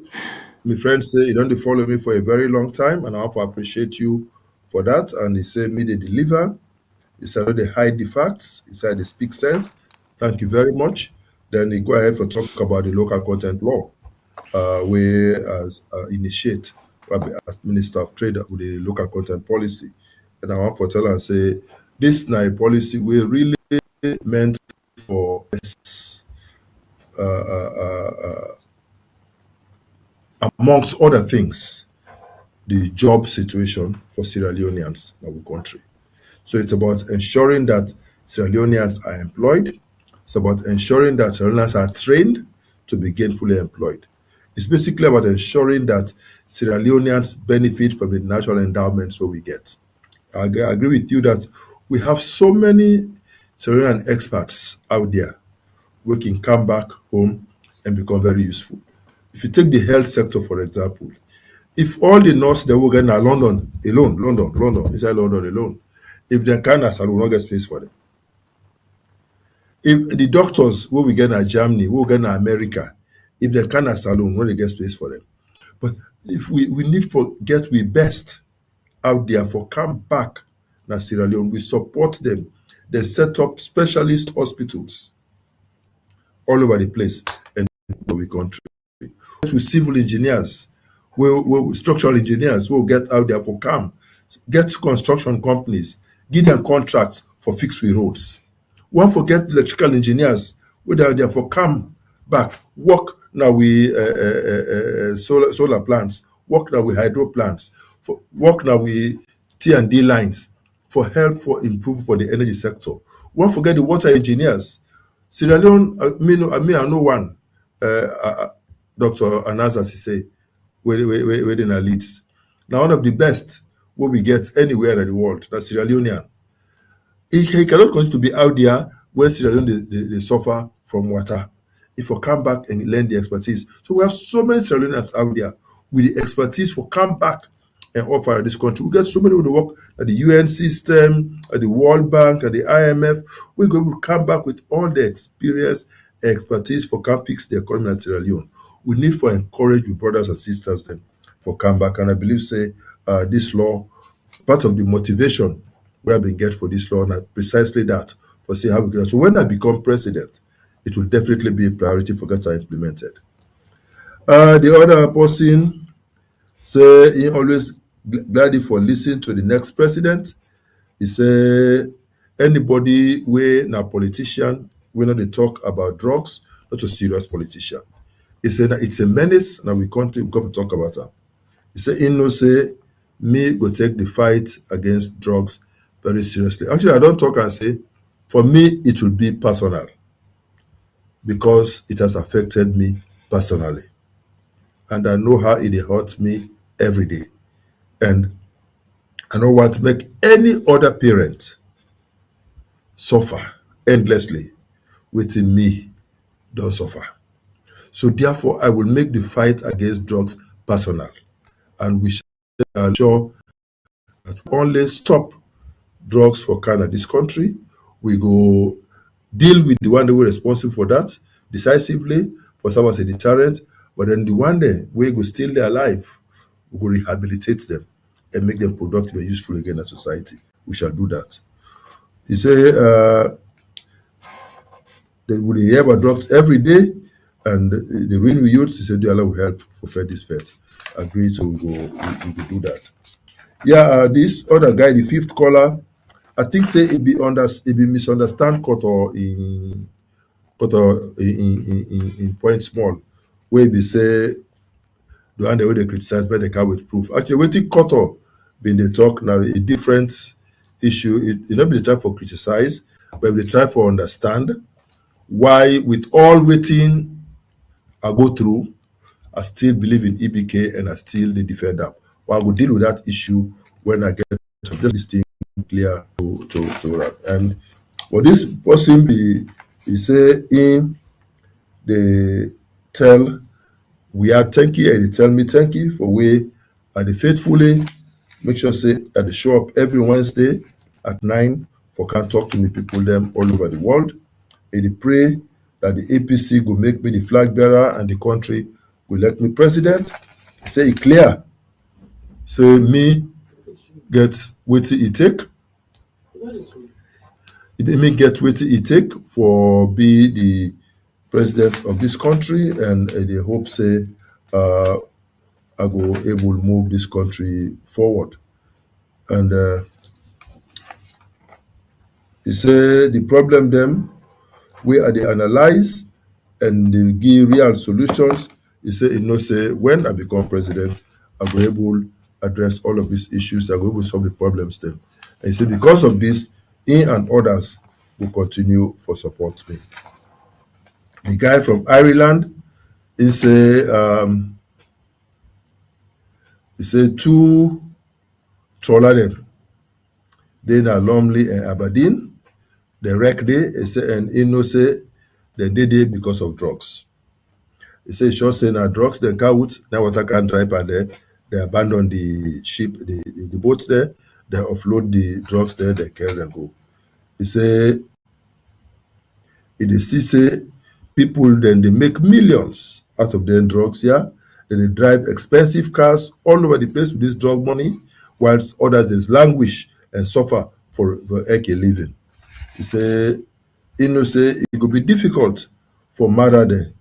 my friends say you don't follow me for a very long time, and I hope I appreciate you for that. And he said me they deliver. He said they hide the facts. He said they speak sense. Thank you very much. Then he go ahead for talk about the local content law, we as initiate as Minister of Trade with the local content policy. And I want to tell and say this now policy we really meant for amongst other things, the job situation for Sierra Leoneans in our country. So it's about ensuring that Sierra Leoneans are employed. It's about ensuring that Sierra Leoneans are trained to be gainfully employed. It's basically about ensuring that Sierra Leoneans benefit from the natural endowments we get. I agree with you that we have so many Sierra Leonean experts out there who can come back home and become very useful. If you take the health sector, for example, if all the nurses that work in London alone, inside London alone, if they can't, we will not get space for them. If the doctors who we get in Germany, who we get in America, if they can't salon, we will get space for them. But if we need to get we best out there for come back na Sierra Leone, we support them. They set up specialist hospitals all over the place and we country. With civil engineers, structural engineers will get out there for come, get construction companies, give them contracts for fixed roads. One forget electrical engineers, where they are there for come back, work now with solar plants, work now with hydro plants, for work now with T&D lines, for help for improve for the energy sector. One forget the water engineers. Sierra Leone, I know one, Dr. Anaza Sise, where they are leads. Now one of the best what we get anywhere in the world, that's Sierra Leonean. He cannot continue to be out there when Sierra Leone they suffer from water. If we come back and learn the expertise. So we have so many Sierra Leoneans out there with the expertise for come back and offer this country. We get so many who work at the UN system, at the World Bank, at the IMF. We're going to come back with all the experience, expertise for come fix the economy at Sierra Leone. We need for encourage with brothers and sisters then for come back. And I believe this law, part of the motivation we have been get for this law, and precisely that, for see how we can. So when I become president, it will definitely be a priority for get implemented. The other person say he always glad for listening to the next president. He say anybody we na politician, we know they talk about drugs, not a serious politician. He said that it's a menace, and we come to talk about that. He said he no say me go take the fight against drugs very seriously. Actually, I don't talk and say, for me, it will be personal because it has affected me personally. And I know how it hurts me every day. And I don't want to make any other parent suffer endlessly within me don't suffer. So therefore, I will make the fight against drugs personal. And we shall ensure that we only stop drugs for Canada, this country. We go deal with the one that we're responsible for that decisively, for some as a deterrent, but then the one day we go still there alive, we go rehabilitate them and make them productive and useful again in society. We shall do that. You say they would hear about drugs every day, and the real youth, they say they allow help for this vet. Agree, so we go do that. Yeah, this other guy, the fifth caller, I think say it be misunderstand Konteh in point small, where he say the one way they criticize by the car with proof. Actually, waiting Konteh been they talk now a different issue. It not be the try for criticize, but they try for understand why with all waiting I go through, I still believe in EBK and I still the defender. Well, I will deal with that issue when I get to this thing clear to run. And what this person be, he say they tell we are thank you and they tell me thank you for we are the faithfully make sure say at the show up every Wednesday at 9 for can talk to me people them all over the world. And they pray that the APC will make me the flag bearer and the country will elect me president. Say it clear. Say me get what it take. Me get what it take for be the president of this country, and they hope say I go able to move this country forward. And he say the problem them we are they analyze and they give real solutions. He say you know say when I become president, I will able address all of these issues. I will able solve the problems then. And he say because of this, he and others will continue for support me. The guy from Ireland, he say two trawler them. They na Lumley and Aberdeen. They wreck day, he say, and he know say then they did because of drugs. He say sure say na drugs, then out, now water can drive and they abandon the ship, the boats there, they offload the drugs there, they carry them go. He say they see say people then they make millions out of their drugs, yeah. Then they drive expensive cars all over the place with this drug money, whilst others is languish and suffer for a living. He say, you know, say it could be difficult for mother there,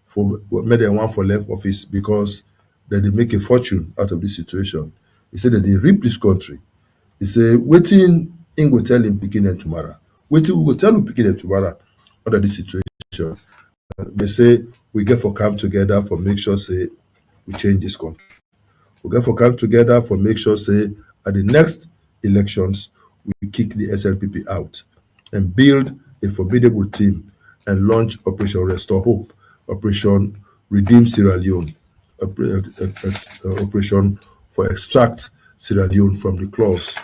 for made them one for left office because then they make a fortune out of this situation. He said that they rip this country. He say, waiting in go tell him picking them tomorrow. Waiting, we will tell you picking them tomorrow under this situation. They say we get for come together for make sure say we change this country. We get for come together for make sure say at the next elections we kick the SLPP out and build a formidable team and launch Operation Restore Hope, Operation Redeem Sierra Leone, Operation for Extract Sierra Leone from the claws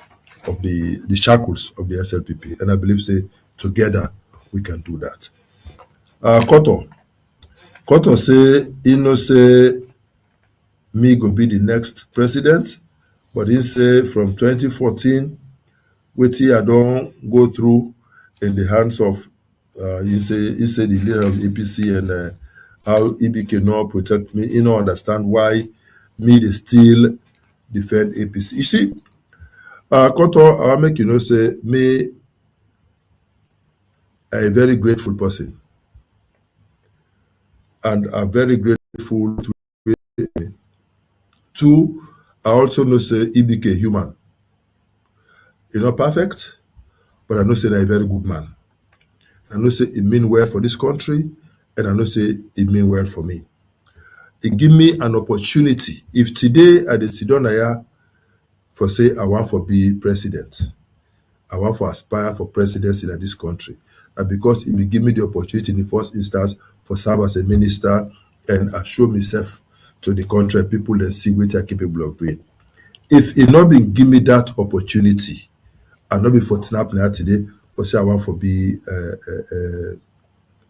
of the shackles of the SLPP. And I believe say together we can do that. Konteh say he no say me go be the next president, but he say from 2014, wetin I don't go through in the hands of he say the leader of the APC and how EBK no protect me. He no understand why me they still defend APC. You see, Konteh, I make you know say me a very grateful person, and I'm very grateful to me. Two, I also know say EBK human. He's not perfect, but I know say he's a very good man. I know say it mean well for this country, and I know say it mean well for me. It give me an opportunity. If today I did sit down here for say I want to be president, I want to aspire for presidency in this country, and because it will give me the opportunity in the first instance for serve as a minister and I show myself to the country, people that see what I'm capable of doing. If it not been give me that opportunity, I'll not be for snap now today, but say I want to be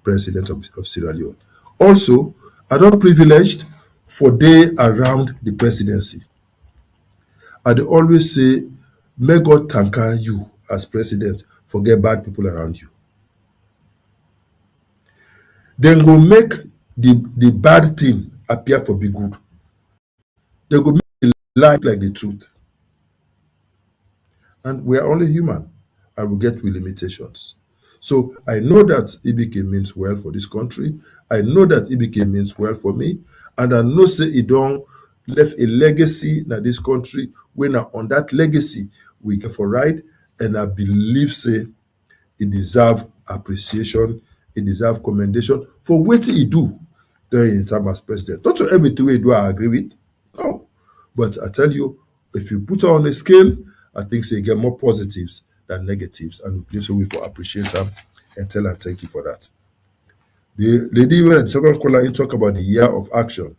president of Sierra Leone. Also, I don't privileged for day around the presidency. I dey always say, may God thank you as president for get bad people around you. Then go make the bad thing appear for be good. They go make the lie like the truth. And we are only human. I will get with limitations. So I know that EBK means well for this country. I know that EBK means well for me. And I know say it don't left a legacy in this country. When on that legacy, we get for right. And I believe say it deserve appreciation. It deserve commendation for what he do during his time as president. Not to everything we do I agree with. No. But I tell you, if you put her on a scale, I think so you get more positives than negatives. And we believe so we will appreciate her and tell her thank you for that. The lady when the second caller, he talk about the year of action.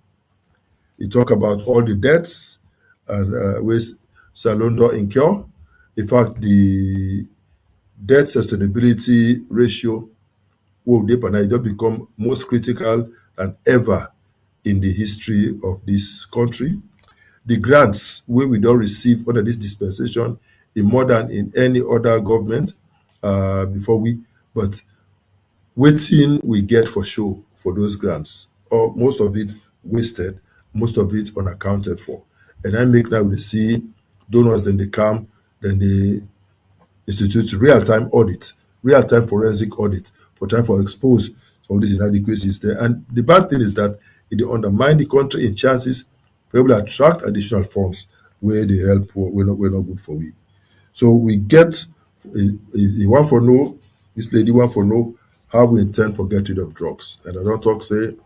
He talk about all the debts and with Salondo incur. In fact, the debt sustainability ratio will become most critical than ever in the history of this country. The grants where we don't receive under this dispensation in more than in any other government before we, but waiting we get for sure for those grants, or most of it wasted, most of it unaccounted for. And I make now we see donors, then they come, then they institute real-time audit, real-time forensic audit for trying to expose some of these inadequacies there. And the bad thing is that it undermine the country in chances for able to attract additional funds where they help we're not good for we. So we get you want for know, this lady want for know how we intend to get rid of drugs. And I don't talk say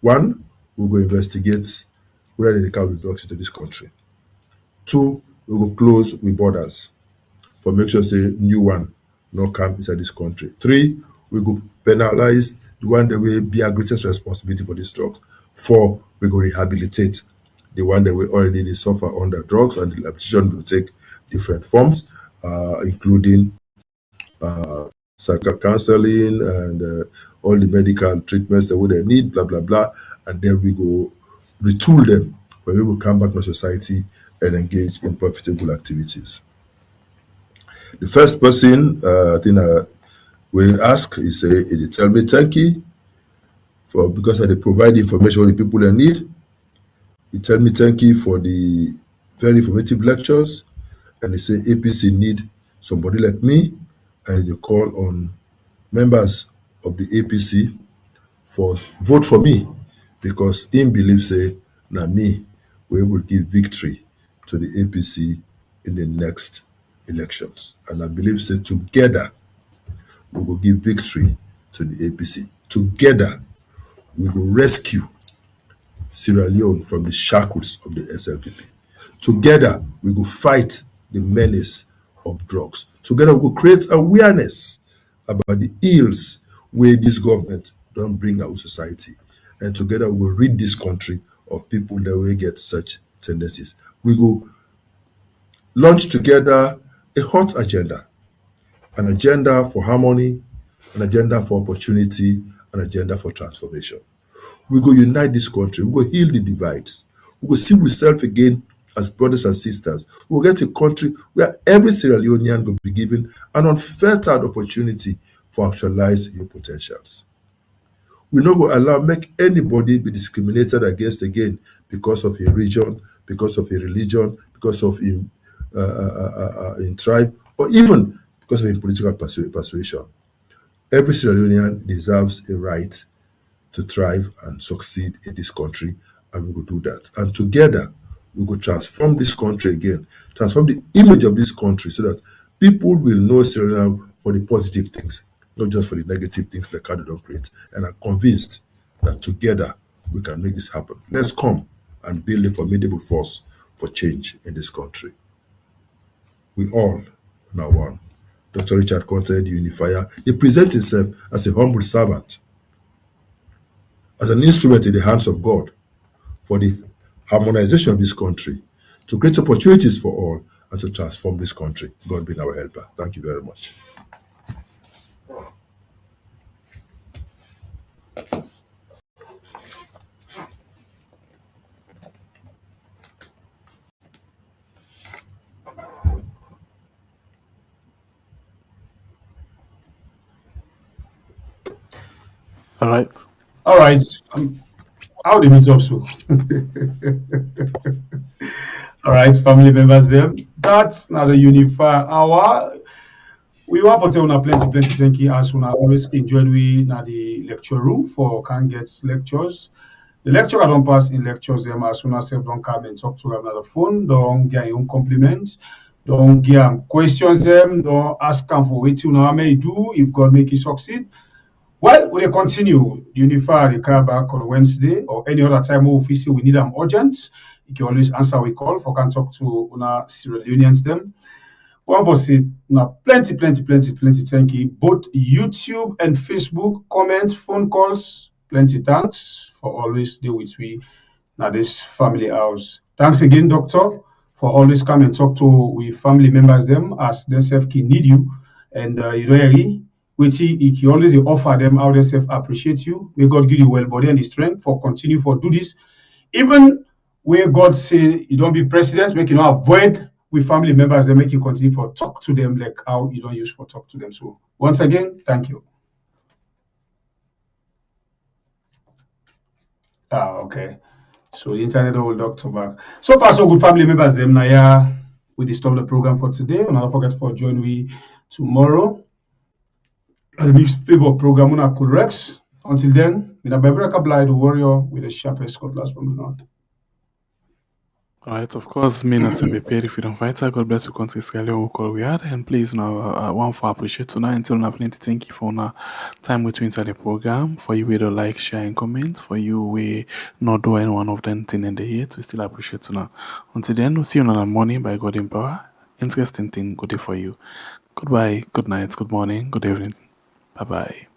one, we'll go investigate where they carry the drugs into this country. Two, we will close with borders for make sure say new one no come inside this country. Three, we go penalize the one that will be our greatest responsibility for these drugs. Four, we go rehabilitate the one that we already they suffer under drugs, and the rehabilitation will take different forms, including psychiatric counseling and all the medical treatments that they need, blah blah blah, and then we go retool them for we will come back to society and engage in profitable activities. The first person I think we ask is say, he tell me thank you for because I provide information for the people that need. He tell me thank you for the very informative lectures, and he say APC need somebody like me, and they call on members of the APC for vote for me because him believes say na me we will give victory to the APC in the next elections. And I believe say together we will give victory to the APC. Together, we will rescue Sierra Leone from the shackles of the SLPP. Together, we will fight the menace of drugs. Together, we will create awareness about the ills where this government don't bring our society. And together, we will rid this country of people that will get such tendencies. We will launch together a hot agenda, an agenda for harmony, an agenda for opportunity, an agenda for transformation. We go unite this country. We go heal the divides. We go see ourselves again as brothers and sisters. We will get a country where every Sierra Leonean will be given an unfettered opportunity for actualize your potentials. We not go allow make anybody be discriminated against again because of a region, because of a religion, because of in tribe, or even because of in political persuasion. Every Sierra Leonean deserves a right to thrive and succeed in this country, and we will do that. And together, we will transform this country again, transform the image of this country so that people will know Sierra Leone for the positive things, not just for the negative things that Kadu don't create. And I'm convinced that together, we can make this happen. Let's come and build a formidable force for change in this country. We all now one. Dr. Richard Konteh, the unifier, he presents himself as a humble servant, as an instrument in the hands of God for the harmonization of this country, to create opportunities for all, and to transform this country. God be our helper. Thank you very much. All right. All right. How do we meet up so? All right, family members there. That's not a unified hour. We want to tell you plenty thank you as we always enjoy we na the lecture room for can get lectures. The lecturer don't pass in lectures them as soon as they don't come and talk to them on the phone, don't get your own compliments, don't get questions them, don't ask them for what you know may do if God make you succeed. Well, we'll continue. Unify the car back on Wednesday or any other time we see we need them urgent. You can always answer we call for can talk to una Sierra Leoneans them. One for say now plenty thank you. Both YouTube and Facebook comments, phone calls, plenty thanks for always deal with we now this family house. Thanks again, doctor, for always come and talk to we family members them as themselves can need you and you really which he always offer them how they self appreciate you. May God give you well body and the strength for continue for do this. Even where God say you don't be president, make you not avoid with family members, they make you continue for talk to them like how you don't use for talk to them. So once again, thank you. Okay. So the internet will doctor back. So far, so good family members, them now we stop the program for today. And don't forget for join we tomorrow. As a big favor program on our cool Rex. Until then, in a Bibraka Bly, the warrior with the sharpest cutlass from the north. All right, of course, me and Sembe if you don't fight, God bless you, country Sierra Leone, call we are, and please now, one for appreciate tonight until now, plenty thank you for now time with you inside the program, for you with a like, share, and comment, for you we not do any one of them thing in the hate, we still appreciate tonight. Until then, we'll see you in the morning by God in power. Interesting thing, good day for you. Goodbye, good night, good morning, good evening. Bye bye.